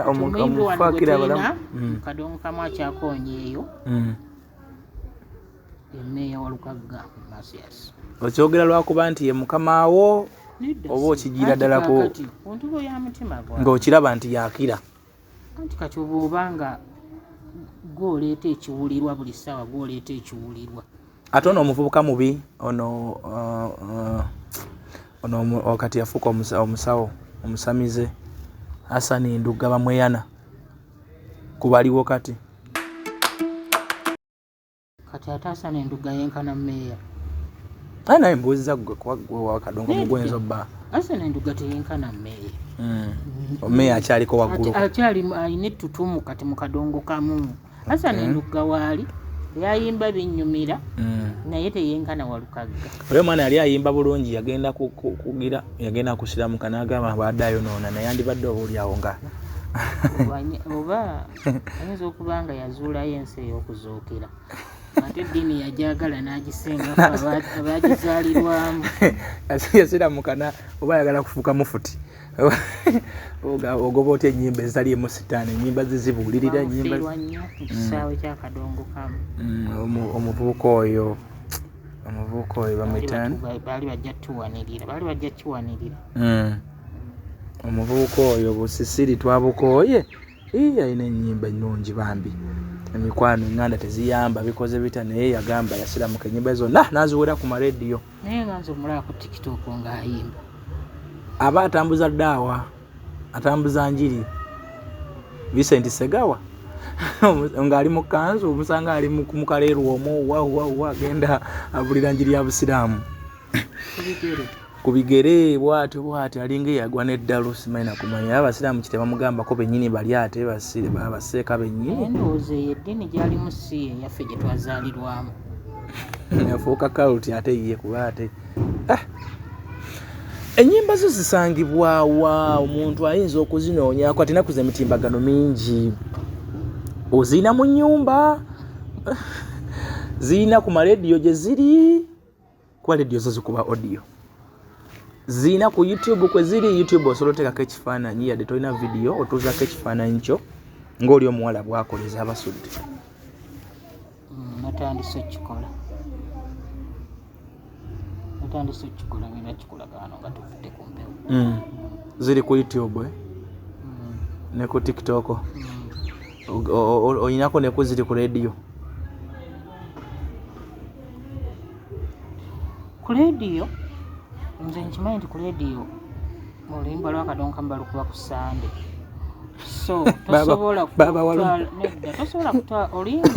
S2: omufu akira abalamu
S1: kadongo kamu akyakonyeeyo emmeeya Walukagga Masias
S2: okyogera lwakuba nti ye mukama wo oba okigira ddalako
S1: ontubo ya mutima gwa
S2: ng'okiraba nti yakira
S1: anti kati oba obanga gw'oleeta ekiwulirwa buli ssaawa gw'oleeta ekiwulirwa
S2: ate ono omuvubuka mubi ono kati yafuuka omusawo omusamize Hasani Ndugga bamweyana kubaliwo kati
S1: ate Hasani Ndugga yenkana mmeeya
S2: naye mbuuziza gwe wakadongo mugwenzo bba
S1: Hasani Ndugga teyenkana mmeeya
S2: omeeya akyaliko waggulu
S1: akyali alina ettutumu kati mu kadongo kamu Hasani Ndugga waali yayimba binnyumira naye teyenkana Walukagga oyo omwana yali ayimba bulungi yagenda kugira yagenda kusiramuka n'agamba badde ayonoona naye andibadde obaolyawo nga oba ayinza okuba nga yazuulayo ensi ey'okuzuukira ate eddiini yajagala n'agisengako abagizaalirwamu
S2: yasiramukana oba ayagala kufuuka mufuti ogoba otya ennyimba ezitaliimu sitaani ennyimba zizibuulirira ennyimba
S1: ekisaawe ky'akadongo kamu
S2: omuvubuka oyo bamwitaani
S1: baali bajja kiwanirira
S2: omuvubuka oyo busisiri twabukooye alina ennyimba ennungi bambi emikwano enganda teziyamba bikoze bita naye yagamba yasiramuka ennyimba zonna n'aziwera ku marediyo
S1: naye nga nze omulaba ku TikTok ng'ayimba
S2: aba atambuza ddaawa atambuza njiri Vincent Segawa ng'ali mu kanzu omusanga ali mu kaleeru omwo wa agenda abulira njiri ya busiraamu ku bigere bw'atyo alinga eyagwa n'eddalu simanyi nakumanya abasiraamu kite bamugambako bennyini bali ate baseeka bennyini
S1: endowooza eyo eddiini gy'alimu si eyaffe gye twazaalirwamu
S2: yafuuka kaluti ate ye kuba ate ennyimba zo zisangibwa wa omuntu ayinza okuzinoonyako ate naku z'emitimbagano mingi ozirina mu nnyumba zirina ku marediyo gye ziri kuba rediyo zo zikuba audio zirina ku YouTube kwe ziri YouTube osobola oteekako ekifaananyi yadde tolina vidiyo otuuzako ekifaananyi kyo ng'oli omuwala bwakoleza Abasudde
S1: natandise okukikola ngenda kikulaga wano nga tuvudde ku mpewo
S2: ziri ku YouTube ne ku TikTok oyinako neku ziri ku rediyo
S1: ku rediyo nze nkimanyi nti ku rediyo oluyimba lwakadonka mba lukuba ku Sande so tosobola kutwala oluyimba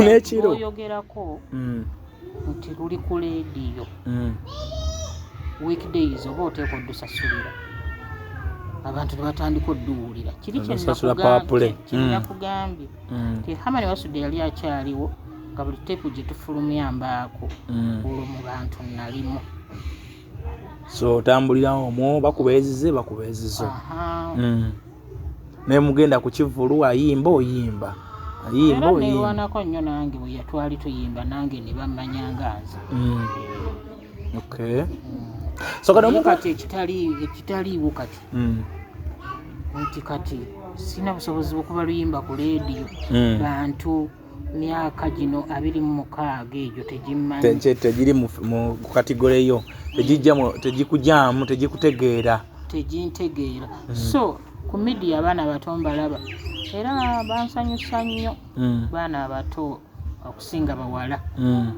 S1: lwoyogerako nti luli ku rediyo weekdays oba oteeka oddusasulira abantu tebatandika odduwulira kiri kyenakugambye nti Harman Basude yali akyaliwo nga buli teepu gye tufulumyambaako olwo mu bantu nalimu
S2: so otambulira omwo bakubeezize naye mugenda ku kivulu oyimba
S1: era newanako nnyo nange bwe yatwali tuyimba nange ne bammanyanga nze
S2: so
S1: kati ekitaliiwo kati nti kati sina busobozi bwokuba luyimba ku rediyo bantu myaka gino 26 ejo
S2: tegiri mu kategore yo tegikujjamu tegikutegeera
S1: so ku media abaana abato mbalaba era bansanyusa nnyo baana abato okusinga bawala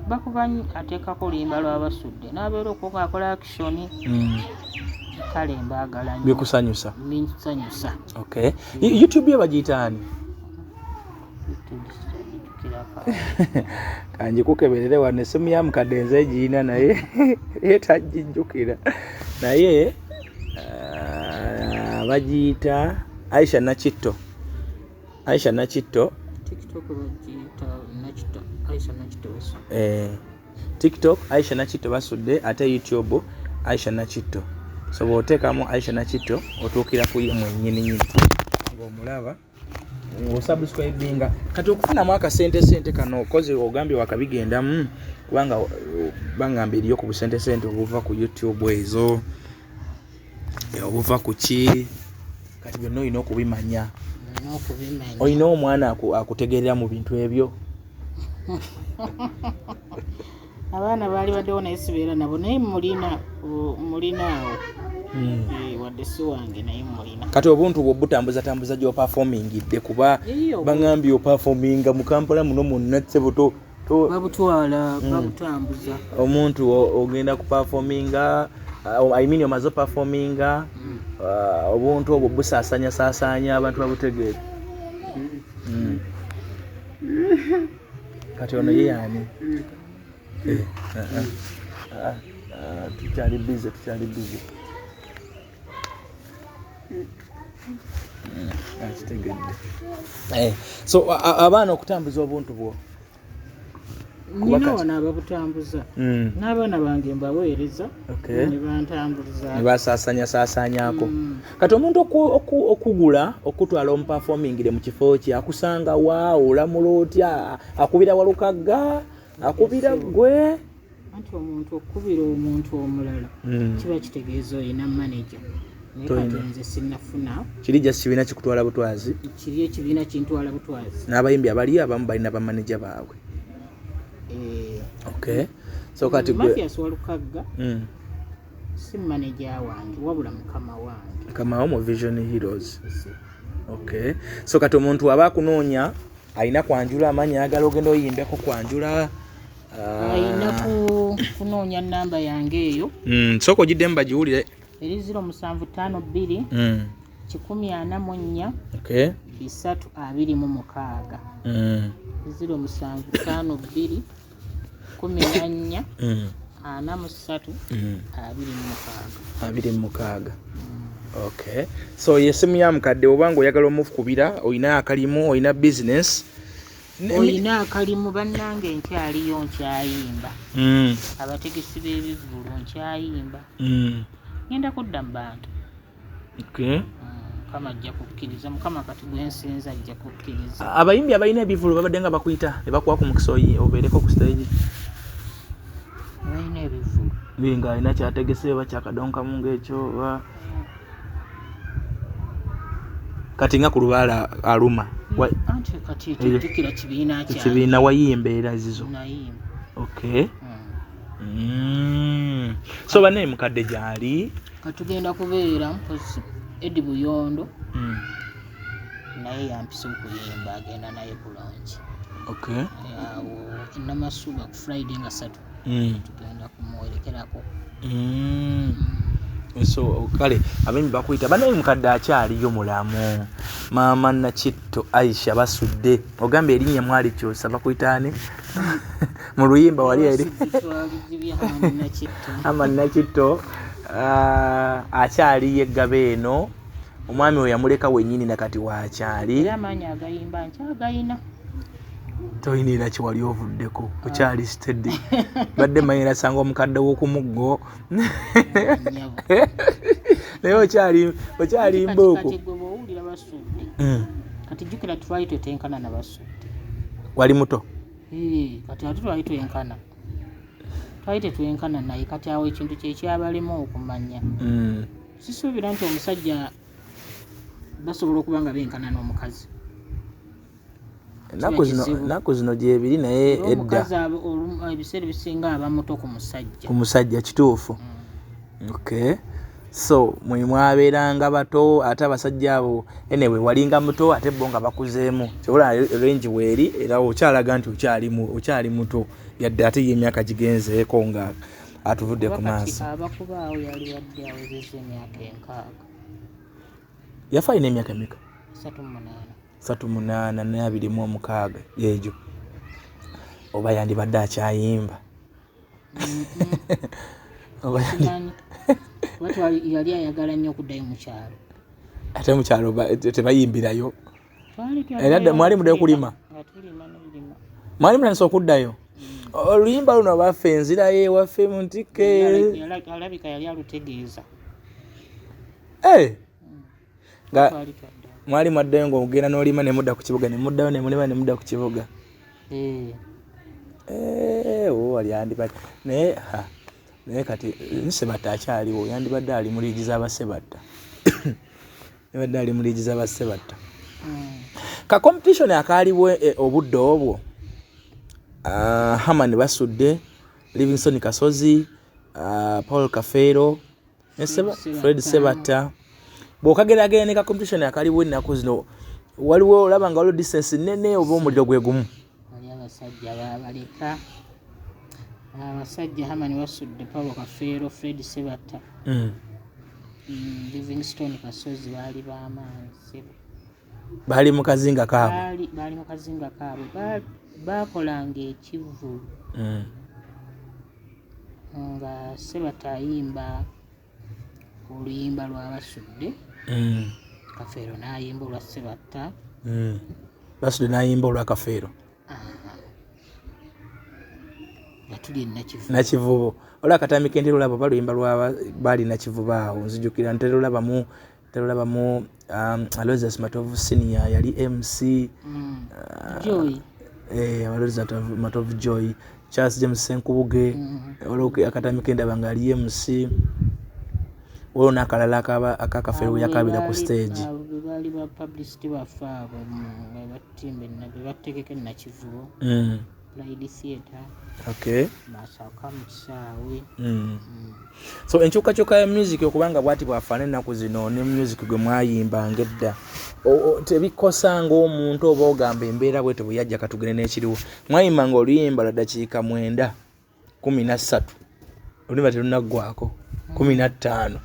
S1: bakuba ateekako oluyimba lwa Basudde n'abeera okuba akola action kale mbaagala nnyo
S2: bikusanyusa YouTube bagiyitaani kanjikukeberere wano essimu ya mukadenza egiyina naye etagijjukira naye bagiyita Aisha Nakito TikTok Aisha Nakito Basudde ate YouTube Aisha Nakito so bw'oteekamu Aisha Nakito otuukira ku ye mwennyini ng'omulaba osubscribinga kati okufunamu akasente kano kozi ogambye wakabigendamu kubanga bangamba eriyo ku busente obuva ku YouTube ezo obuva ku ki kati byonna olina okubimanya olina omwana akutegerera mu bintu ebyo
S1: abaana baali baddewo naye sibeera nabo naye mulinaawo wadde si wange naye mulina
S2: kati obuntu bwo butambuza gy'operformingidde kuba bangambye opafominga mu Kampala muno munnatse buto
S1: babutwala babutambuza
S2: omuntu ogenda ku performinga omaze performinga obuntu obwo busaasanya abantu babutegeere kati ono ye yani tukyali busy so abaana okutambuza obuntu bwo
S1: nina wano ababutambuza n'abaana bange mbaweereza ne bantambuza
S2: ne basaasanyaako kati omuntu okugula okutwala omuperformingire mu kifo kye akusanga wa olamula otya akubira walukagga akubira gwe
S1: anti omuntu okubira omuntu omulala kiba kitegeeza oyina manager naye kati nze sinnafuna
S2: kiri just kibiina kikutwala butwazi
S1: kiri ekibiina kintwala butwazi
S2: n'abayimbi abali abamu balina bamanager baabwe so kati
S1: Mathias Walukagga si manager wange wabula mukama
S2: wo mu Vision Heroes so kati omuntu aba akunoonya alina kwanjula amanyi agala ogenda oyimbeko kwanjula
S1: alina kunoonya namba yange eyo
S2: sooka ogiddemu bagiwulire
S1: eri 0752 144
S2: okay
S1: 326 075 14 43
S2: 26. Okay, so yesimu ya mukadde obanga oyagala omufukubira oyina akalimu oyina business
S1: oyina akalimu bannange nkyaliyo nkyayimba abategesi b'ebivulu nkyayimba ngenda kudda mu bantu.
S2: Okay.
S1: Mukama ajja kukkiriza, Mukama kati gwensinza ajja kukkiriza.
S2: Abayimbi abalina ebivulu babadde nga bakuyita ne bakuwa ku mukisa obeereko ku stage?
S1: Abalina ebivulu
S2: nga alina kyategese oba kyakadonkamu ng'ekyo oba kati nga ku lubaala aluma
S1: anti kati tujjukira
S2: kibiina wayimba era zizo.
S1: Nayimba.
S2: Okay. So bane mukadde gyali
S1: katugenda kubeera mpozi Edi Buyondo naye yampisa okuyimba agenda naye bulungi.
S2: Okay.
S1: Awo Namasuba ku Friday nga 3 tugenda kumwerekerako.
S2: So kale abayimbi bakuyita bane mukadde akyaliyo mulamu. Maama Nakito Aisha Basude ogamba erinnya mwali kyosa bakuyitaani mu luyimba wali eri Harman Nakito akyaliyo eggaba eno omwami we yamuleka wennyini nakati waakyali
S1: era amaanyi agayimba nkyagayina.
S2: Toyinira kiwali ovuddeko okyali steady badde mayina sanga omukadde w'okumuggo naye okyali mbooko.
S1: Kati gwe bw'owulira Basude kati jjukira twali twetenkana na Basude.
S2: Wali muto?
S1: Kati ate twali twenkana, twali tetwenkana naye kati awo ekintu kye kyabalemu okumanya. Sisuubira nti omusajja basobola okuba nga benkana n'omukazi.
S2: Naku zino gyebiri naye edda
S1: omukazi ebiseera bisinga aba muto ku
S2: musajja kituufu. Okay, so mwe mwabeeranga bato ate abasajja abo enewe walinga muto ate bo nga bakuzeemu kyobola range weeri era okyalaga nti okyali muto yadde ate y'emyaka gigenzeeko nga atuvudde ku maaso.
S1: Abakubaawo yali badde awezezza emyaka 6.
S2: Yafa alina emyaka emeka?
S1: 38
S2: naye 26 yeegyo oba yandibadde akyayimba
S1: yali ayagala nnyo okuddayo mu kyalo.
S2: Ate mu kyalo tebayimbirayo era mwali muddayo kulima? Mwali mutandisa okuddayo? Oluyimba luno baffe enzirayo ewaffe mu ntike
S1: alabika yali alutegeeza.
S2: Nga mwali mwaddayo ng'ogenda n'olima ne mudda ku kibuga ne muddayo ne mulima ne mudda ku kibuga. Wali yandibadde naye kati Sebatta akyaliwo yandibadde ali mu liigi z'abasebatta. Yabadde ali mu liigi z'abasebatta. Ka competition akaaliwo obudde obwo Harman Basude, Livingstone Kasozi, Paul Kafeero, Fred Sebatta. Bw'okageragera ne ka competition akaliwo ennaku zino waliwo olaba nga waliwo distance nnene oba omuliro gwe gumu.
S1: Wali abasajja baabaleka. Abasajja Harman Basude, Paul Kafeero, Fred Sebatta, Livingstone Kasozi baali b'amaanyi.
S2: Baali mu kazinga kaabwe.
S1: Baali mu kazinga kaabwe. Baakolanga ekivulu. Nga Sebatta ayimba oluyimba lwa Basude. Kafeero n'ayimba olwa Sebatta.
S2: Basude n'ayimba olwa Kafeero.
S1: Yatuli
S2: Nakivubo. Ola akatambika ntera olaba baluyimba lwa baali Nakivubo awo nzijukira ntera olabamu Aloysius Matovu Senior yali MC.
S1: Joy.
S2: Aloysius Matovu Joy. Charles James Senkubuge. Ola akatambika ndaba nga ali MC. Waliwo n'akalala akakafeero yakabira ku stage.
S1: Baali ba publicity baffe abo batimbe bategeke Nakivubo. Pride Theatre.
S2: Okay.
S1: Masaka mu kisaawe.
S2: So enkyukakyuka ya music okubanga bwati bwafaana ennaku zino ne music gwe mwayimbanga edda tebikosa ng'omuntu oba ogamba embeera bwete bwe yajja katugene n'ekiriwo mwayimbanga oluyimba lwa ddakiika 9 13 oluyimba terunaggwako 15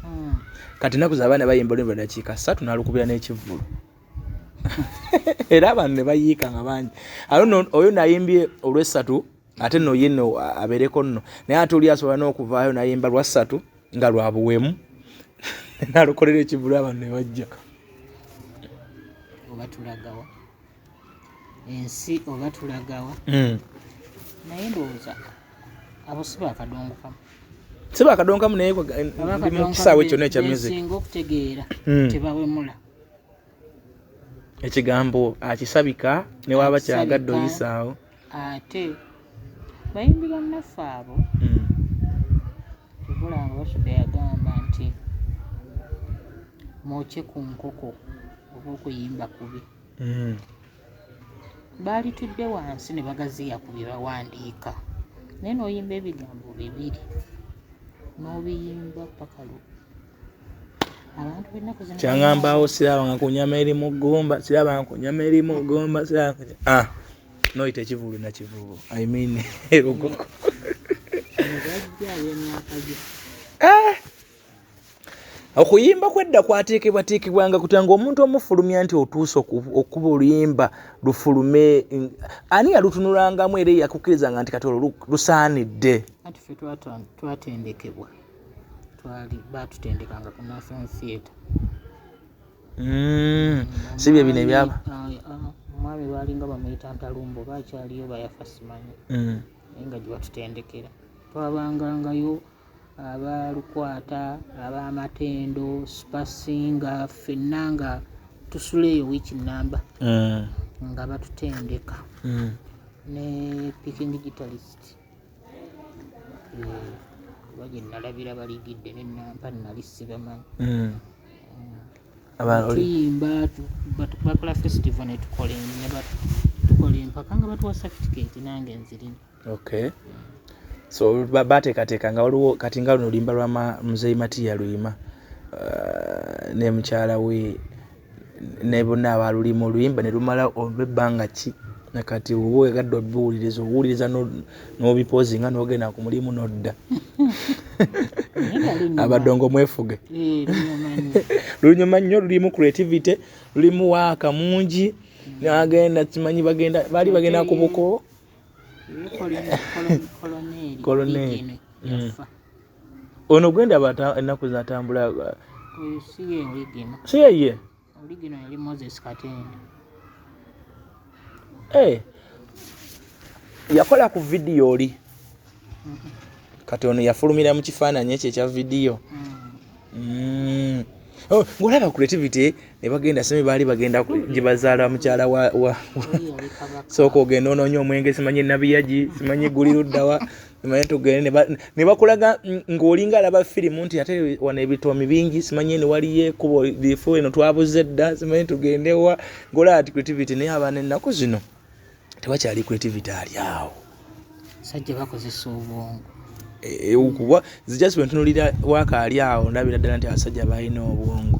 S2: kati naku z'abaana bayimba oluyimba dakiika 3 n'alukubira n'ekivvulu era abantu ne bayiika nga bangi oyo nayimbye olw'essatu ate nno ye nno abeereko nno naye ate oli asobola n'okuvaayo nayimba lwa 3 nga lwa buwemu n'alukolera ekivvulu abantu ne bajja
S1: oba tulagawa ensi oba tulagawa naye ndowooza abo si bakadongo kamu
S2: siba akadongo kamu naye ndi mu kisaawe kyonna ekya music
S1: singa okutegeera tebawemula
S2: ekigambo akisabika ne waaba kyagadde oyisaawo
S1: ate bayimbi bannaffe abo tebulanga Basude yagamba nti mwoke ku nkoko oba okuyimba kubi baalitudde wansi ne bagaziya ku bye bawandiika naye n'oyimba ebigambo bibiri n'obiyimba paka abantu bennaku zino
S2: kyangambaawo sirabanga ku nyama eri mu ggumba noyita ekivulu nakivubu I mean erugoko okuyimba kwedda kwateekebwateekebwanga kutanga omuntu omufulumya nti otuuse okuba oluyimba lufulume ani yalutunulangamu era yakukkirizanga nti kati olwo lusaanidde
S1: anti ffe twatendekebwa batutendekanga ku National Theatre
S2: si bye bino ebyaba
S1: omwami baalinga bamuyita Ntalumbo bakyaliyo bayafa simanyi naye nga gye batutendekera twabangangayo abalukwata ab'amatendo spasinga ffenna nga tusuleeyo wiiki namba nga batutendeka ne picking guitarist kuba gye nalabira baligidde nenampa nali sibamanyi tuyimba bakola festival netukola empaka nga batuwa certificate nange nzirina
S2: so bateekateeka nga waliwo kati nga luno oluyimba lwa muzeeyi Matiya Luyima ne mukyala we ne bonna abalulimu oluyimba ne lumala ebbanga ki nakati oba oyagadde owuliriza n'obipozinga n'ogenda ku mulimu n'odda abadongo mwefuge lunyuma nnyo lulimu creativity lulimu waaka mungi n'agenda kimanyi baali bagenda ku buko koloneri ono gwenda ennaku zatambula si yeye
S1: oligino yali Moses Katende
S2: yakola ku vidiyo oli kati ono yafulumira mu kifaananyi ekyo ekya vidiyo ng'olaba creativity ne bagenda semi baali bagenda gye bazaala mukyala wa sooka ogenda onoonya omwenge simanyi nabiyagi simanyi guli luddawa simanyi tugende ne bakulaga ng'olinga alaba firimu nti ate wano ebitoomi bingi simanyi ne waliyo ekkubo lifu eno twabuze dda simanyi tugendewa ng'olaba ati creativity naye abaana ennaku zino tewakyali creativity ali awo
S1: sajja bakozesa obwongo
S2: kuba zijasi bwentunulira wakaali awo ndabira ddala nti abasajja balina obwongo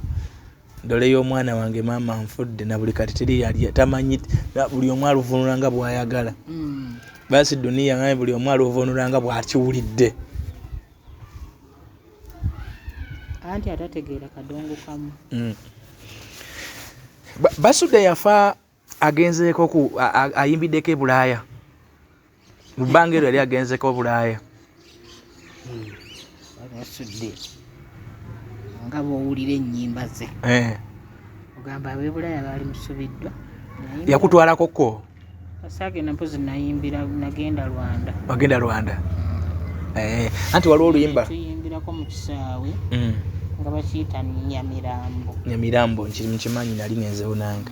S2: dole y'omwana wange maama nfudde na buli kati teri yali tamanyi buli omu aluvunula nga bw'ayagala basi duniya ngaye buli omu aluvunula nga bw'akiwulidde
S1: anti atategeera kadongo kamu
S2: Basude yafa agenzeeko ayimbiddeko e Bulaaya mu bbanga eryo yali agenzeeko Bulaaya
S1: Basude nga bw'owulira ennyimba ze ogamba ab'e Bulaaya baali musubiddwa
S2: yakutwalako ko
S1: saagenda mpozi nagenda Rwanda
S2: wagenda Rwanda anti waliwo oluyimba
S1: tuyimbirako mu kisaawe nga bakiyita Nyamirambo
S2: nkimanyi nali ngenzewo nange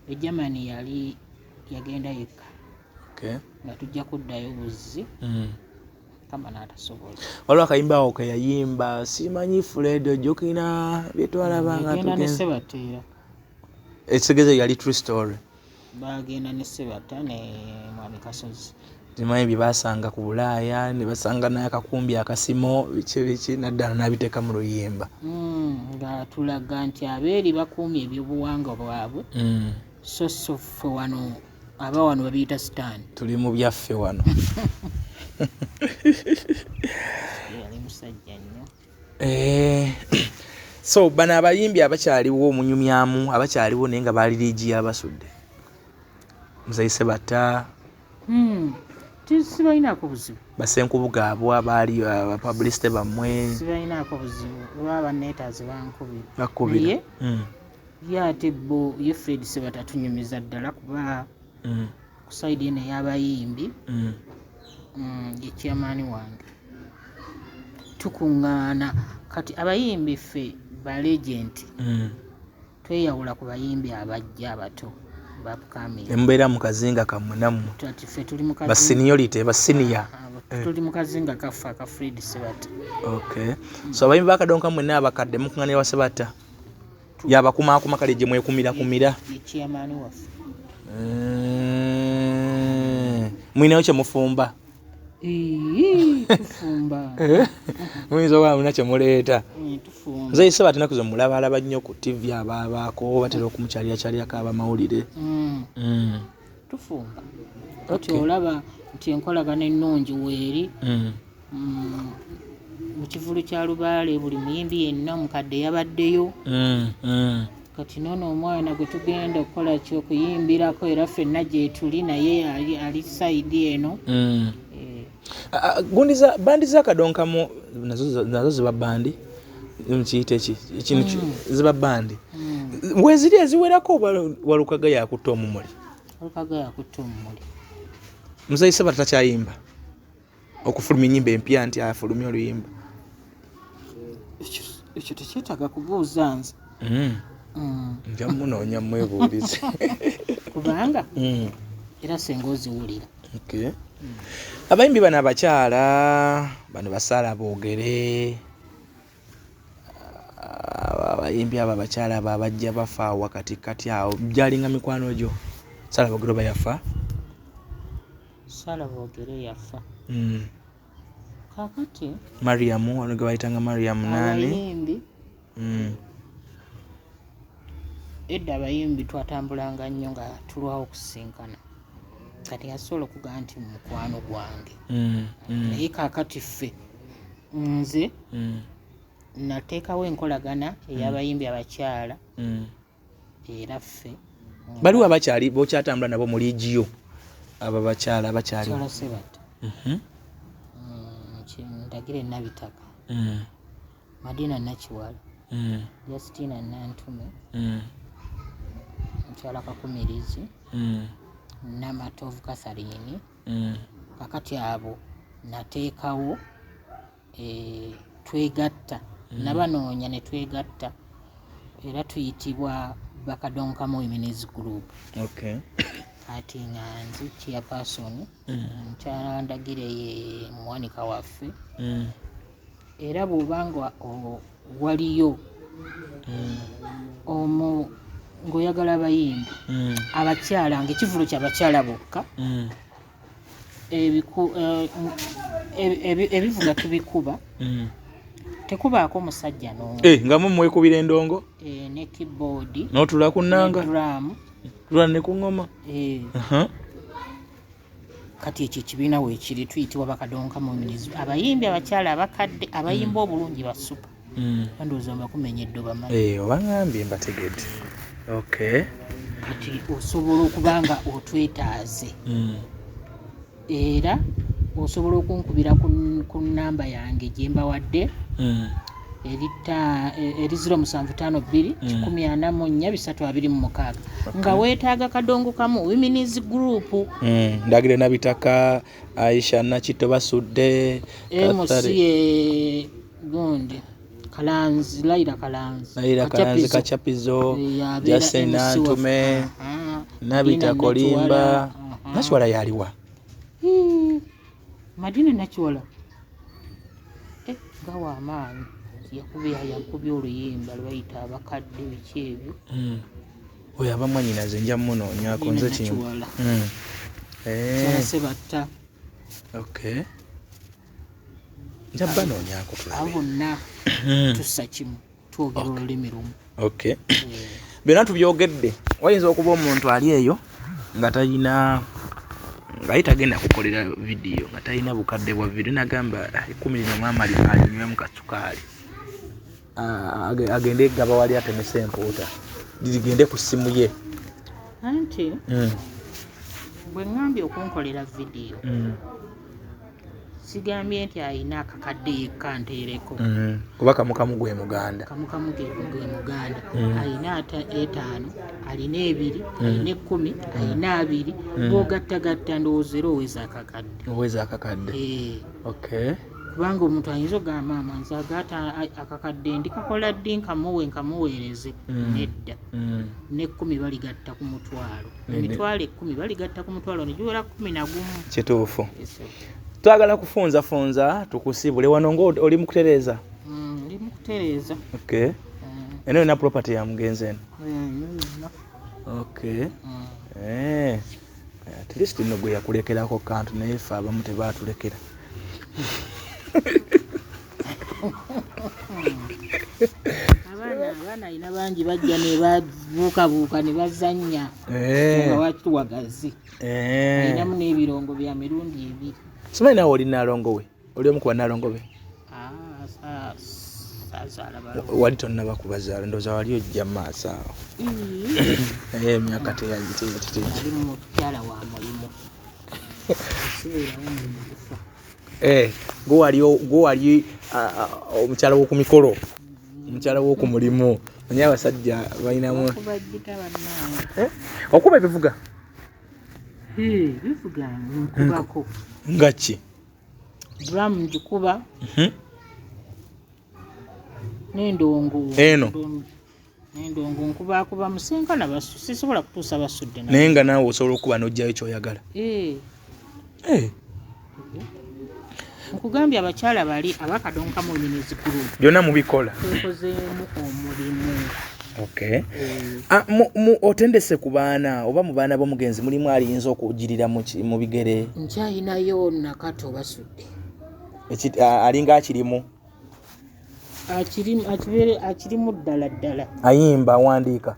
S1: ejamani yali yagenda yekka nga tujja kuddayo buzzi kama n'atasobola
S2: waliwo akayimba awo keyayimba simanyi Fred ojjukira byetwalabanga
S1: ne Sebateera
S2: ekitegeeza yali true story
S1: bagenda ne Sebata ne Mwami Kasozi
S2: simanyi bye basanga ku Bulaaya ne basanga n'akakumbi akasimo biki naddala n'abiteeka mu luyimba
S1: nga tulaga nti abeeri bakuumye ebyobuwangwa bwabwe so ffe wano aba wano babiyita sitaani
S2: tuli mu byaffe wano
S1: yali musajja nnyo
S2: So bano abayimbi abakyaliwo omunyumyamu abakyaliwo naye nga baali liigi y'Abasudde muzayise bata
S1: sibalinaako buzibu
S2: basenkubugaabwa baali abapublicite bammwe
S1: sibalinaako buzibu olwa banneetaazi
S2: bakubira
S1: ye ate bo ye Fred Sebata tunyumiza ddala kuba ku sayidi eno ey'abayimbi ye chairman wange tukuŋŋaana kati abayimbi ffe ba legenti tweyawula ku bayimbi abajja abato
S2: embeera mu kazinga kammwe nammwe
S1: ffe tuli mu
S2: baseniority basenior
S1: tuli mu kazinga kaffe aka Fred Sebata.
S2: So abayimbi bakadonka mwenna abakadde mukuŋŋaanira wa Sebata yabakumaakuma kale gye mwekumiraakumira
S1: ye chairman waffe
S2: mwinayo kye mufumba
S1: tufumba
S2: muyinza okuba mulina kye muleeta
S1: tufumba
S2: nze Sebata ennaku zo mulabalaba nnyo ku TV abaabaako batera okumukyalyakyalirako abamawulire
S1: tufumba kati olaba nti enkolagana ennungi weeri mu kivulu kya Lubaale buli muyimbi yenna omukadde yabaddeyo kati noono omwana gwe tugenda okukola kyokuyimbirako era ffenna gye tuli naye ali sayidi eno
S2: bandi zakadonkamu nazo ziba bandi mukiyite ekintu ziba bandi weziri eziwerako walukaga yakutta omumuli muzayi Sebata takyayimba okufulumya ennyimba empya nti afulumya oluyimba
S1: ekyo tekyetaaga kubuuza nze
S2: nja munoonya mwebuulize
S1: kubanga era senga oziwulira
S2: abayimbi bano abakyala bano basaala boogere abayimbi abo abakyala abo abajja bafa wakati kati awo gyalinga mikwano gyo saala boogere oba yafa
S1: saala boogere yafa kakati
S2: Mariamu wano ge bayitanga Mariamu nani
S1: abayimbi edda abayimbi twatambulanga nnyo nga tulwawo okusinkana kati asobola okugaa nti mukwano gwange naye kakati ffe nze nateekawo enkolagana ey'abayimbi abakyala era ffe
S2: baliwo abakyali bokyatambula nabo mu liigiyo abo abakyala abakyali
S1: Sebata ndagire Nabitaka Madina Nakiwala Justina Nantume mukyala Kakumirizi Namatovu Kasariyini kakati abo nateekawo twegatta nabanoonya ne twegatta era tuyitibwa Bakadonkamu Women's Group ati nga nzi chairperson mukyala ndagire ye muwanika waffe era bw'obanga waliyo ng'oyagala abayimbi abakyala ng'ekivulo ky'abakyala bokka ebivuga tubikuba tekubaako musajja n'omu
S2: nga mwekubira endongo
S1: ne keyboard
S2: n'otula ku nnanga
S1: drum
S2: tula ne ku ngoma
S1: kati ekyo ekibiina weekiri tuyitibwa Bakadonkamu Women's abayimbi abakyala abakadde abayimba obulungi basupa bandowooza mbakumenya eddoba manyi
S2: oba ngambye mbategedde
S1: kati osobola okuba nga otwetaaze era osobola okunkubira ku nnamba yange gye mbawadde eri 0752 nga weetaaga kadongokamu Women's Group
S2: ndagire Nabitaka Aisha Nakito Basude
S1: MC gundi Kalanzi Laira Kalanzi
S2: Kachapizo Justin Nantume Nabita Kolimba Nakiwala yaliwa
S1: Madina Nakiwala gawa amaanyi yakubye oluyimba lwayita abakadde biki ebyo
S2: oyo abamwanyinaze nja munoonyako nze kimu
S1: Sebata
S2: nja banoonyako
S1: abo bonna tussa kimu twogera olulimi lumu
S2: byonna tubyogedde wayinza okuba omuntu ali eyo nga talina nga tagenda kukolera vidiyo nga talina bukadde bwa vidiyo nagamba 11 alinywe mu kasukaali agende gaba wali atemese empuuta ligende ku ssimu ye
S1: anti bwe ngambye okunkolera vidiyo sigambye nti ayina akakadde yekka nteereko
S2: kuba kamukamu gwe muganda
S1: ayina 5 alina 2 alina 10 alina 2 bw'ogattagatta ndowooza era oweza akakadde
S2: okay
S1: kubanga omuntu ayinza ogamba maama nze akakadde ndikakola ddi nkamuweereze nedda ne 10 baligatta ku mutwalo emitwalo 10 baligatta ku mutwalo negiwera 11
S2: kituufu twagala kufunza tukusibule wano ng'oli mu kutereeza
S1: ndi mu kutereeza
S2: okay eno ina property ya mugenzi eno okay at least nno gwe yakulekerako kantu naye ffe abamu tebaatulekera
S1: abaana alina bangi bajja ne babuukabuuka ne bazannya nga wakiwagazi alinamu n'ebirongo bya mirundi 2
S2: simanyi naawe oli naalongo we oli omu kuba naalongo be wali tonnaba kubazaala ndowooza wali ojja mu maaso awo naye emyaka teyagiteekiteki
S1: mukyala wa mulimu
S2: gwewali omukyala w'oku mikolo omukyala w'oku mulimu manye abasajja balinamu okuba ebivuga
S1: bivuga nkubako
S2: nga ki
S1: drum ngikuba n'endongo n'endongo nkubakuba musenkana sisobola kutuusa Basude
S2: naye nga naawe osobola okuba n'ojjayo kyoyagala
S1: nkugambye abakyala bali abakadonkamu olinezi group
S2: byonna mubikola
S1: twekozeemu omulimu
S2: otendese ku baana oba mu baana b'omugenzi mulimu aliyinza okugirira mu bigere
S1: nkyayinayo Nakito Basude
S2: alinga akirimu
S1: akirimu ddala
S2: ayimba awandiika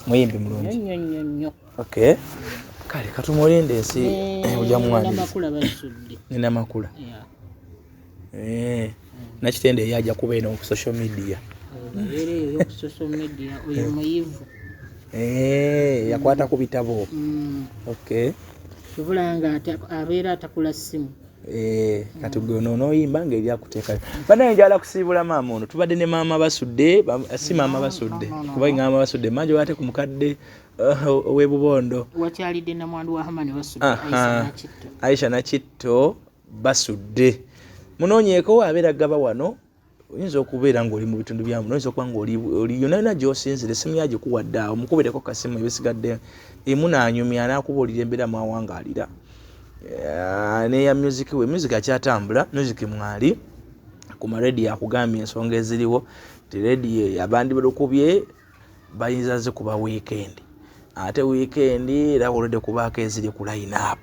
S1: muyimbi
S2: mulungi
S1: nnyo
S2: okay kale katumulinde ensi ojja
S1: muwandiika
S2: nina makula nakitende yajja kuba eno ku social media
S1: oyo muyivu
S2: yakwata ku bitabo okay
S1: tubulanga abeera atakula ssimu
S2: kati gwe onooyimba ngeri akuteekayo banaye njala kusiibula maama ono tubadde ne maama Basude si maama Basude kuba ngamba Basude manje wate ku mukadde ow'ebubondo
S1: wakyalidde namwandu wa Harman Basude
S2: Aisha Nakito Basude munoonyeeko abeera gaba wano oyinza okubeera ng'oli mu bitundu byamu oyinza okuba ng'oli yonayona gy'osinzira essimu yagikuwadde awo mukubereko kasimu ebisigadde emu naanyumya n'akubuulira embeera mwawangaalira neya music akyatambula music mwali ku marediyo akugambye ensonga eziriwo ti rediyo abandi balukubye bayinza zikuba weekend ate weekend era olwedde kubaako eziri ku line up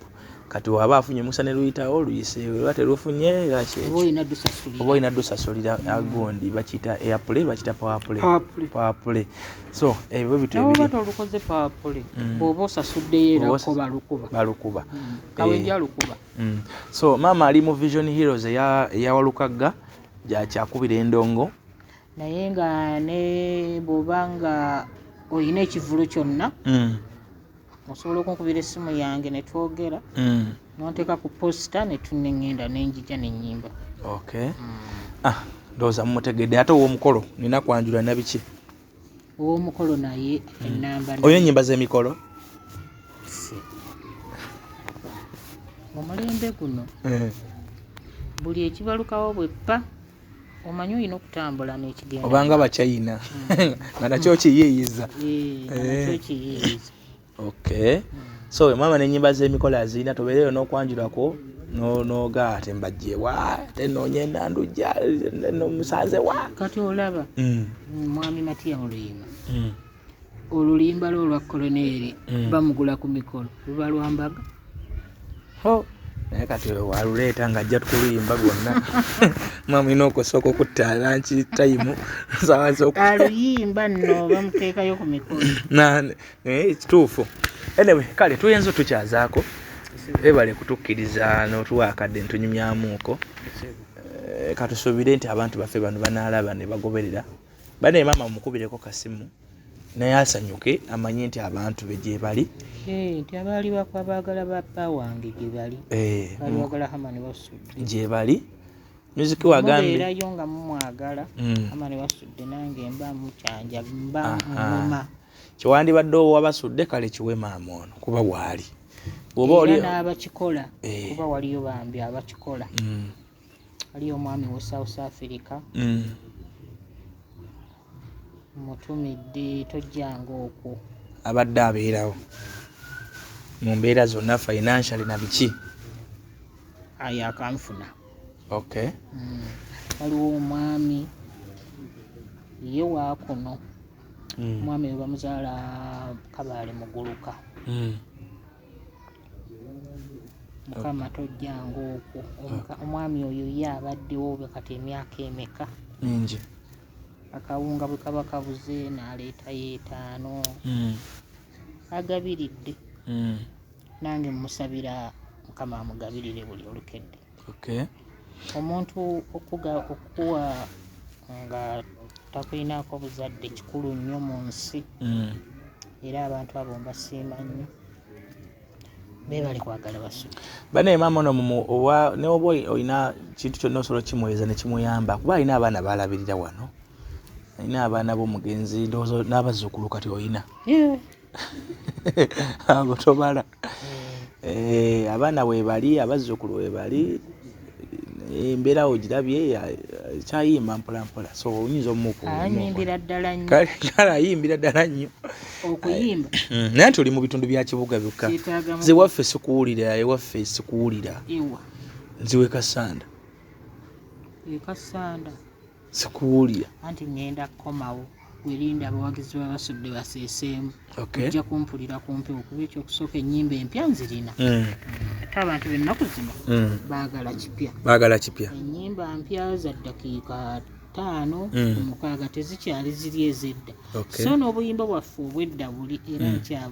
S2: kati waba afunye musa ne luyitawo luyise oba terufunye oba olina dusasulira agundi bakiyita airplay bakiyita powerplay so ebyo bitu ebiri
S1: olukoze powerplay oba osasuddeyo era ko
S2: balukuba
S1: kawenja lukuba
S2: so maama ali mu Vision Heroes eyawalukagga kyakubira endongo
S1: naye nga ne bw'obanga olina ekivulo kyonna osobola okunkubira essimu yange ne twogera n'onteeka ku posita ne tunneŋŋenda n'enjija n'ennyimba ndowooza mumutegedde ate ow'omukolo nina kwanjula na biki ow'omukolo naye ennamba
S2: olina ennyimba z'emikolo
S1: mu mulembe guno buli ekibalukawo bweppa omanyi olina okutambula n'ekigenda
S2: obanga bakyayina nga nakyo kiyiiyiza okay so mama n'ennyimba z'emikolo azirina tobeereyo n'okwanjulako noga ate mbajjewa ate noonye nandujja nomusanze wa
S1: kati olaba mwami Matiya oluyima olulimba lwo olwa koloneri bamugula ku mikolo luba lwambaga
S2: naye kati waluleeta nga ajja tukuluyimba lwonna mwami n'okosooka okutta lanchi time
S1: aluyimba nno bamuteekayo ku mikolo
S2: kituufu anyway kale tuyenza tukyazaako ebale kutukkiriza n'otuwa akadde ntunyumyamuuko katusuubire nti abantu baffe bano banaalaba ne bagoberera bane maama mukubireko kasimu naye asanyuke amanye nti abantu be gye bali
S1: nti abaali bakwabagala bappa wange gye bali baali bagala Harman Basude
S2: gye bali music wagambe
S1: mubeerayo nga mumwagala Harman Basude nange mba mukyanja mba muma
S2: kiwandibadde owabasudde kale kiwe maama ono kuba waali bwoba oli
S1: n'abakikola kuba waliyo bambi abakikola waliyo omwami we South Africa mutumidde tojjanga okwo
S2: abadde abeerawo mu mbeera zonna financially na biki
S1: akanfuna
S2: okay
S1: waliwo omwami ye waakuno omwami we bamuzaala Kabaale Muguluka mukama tojjanga okwo omwami oyo ye abaddewo kati emyaka emeka
S2: mingi
S1: akawunga bwe kaba kabuze n'aleetayo 5 agabiridde nange musabira mukama amugabirire buli olukedde omuntu okuwa nga takulinaako buzadde kikulu nnyo mu nsi era abantu abo mbasiima nnyo beebale kwagala Basude
S2: bane maama ono ne oba olina kintu kyonna osobola kimuweeza ne kimuyamba kuba alina abaana baalabirira wano alina abaana b'omugenzi ndowooza n'abazzukulu kati olina abo tobala abaana weebali abazzukulu weebali embeera ogirabye kyayimba mpolampola so oyinza
S1: omukuayimbira ddala nnyo
S2: kale ayimbira ddala nnyo
S1: okuyimba
S2: naye nti oli mu bitundu bya kibuga byokka nze waffe sikuwulira ewaffe sikuwulira nziwe Kasanda sikuwulira
S1: anti ngenda kukomawo werinda abawagizi ba Basude baseeseemu ojja kumpulira kumpi okuba ekyokusooka ennyimba empya nzirina ate abantu b'ennaku zino baagala kipya ennyimba mpya za ddakiika 5 6 tezikyali ziri ez'edda so n'obuyimba bwaffe obw'edda buli era nkyabo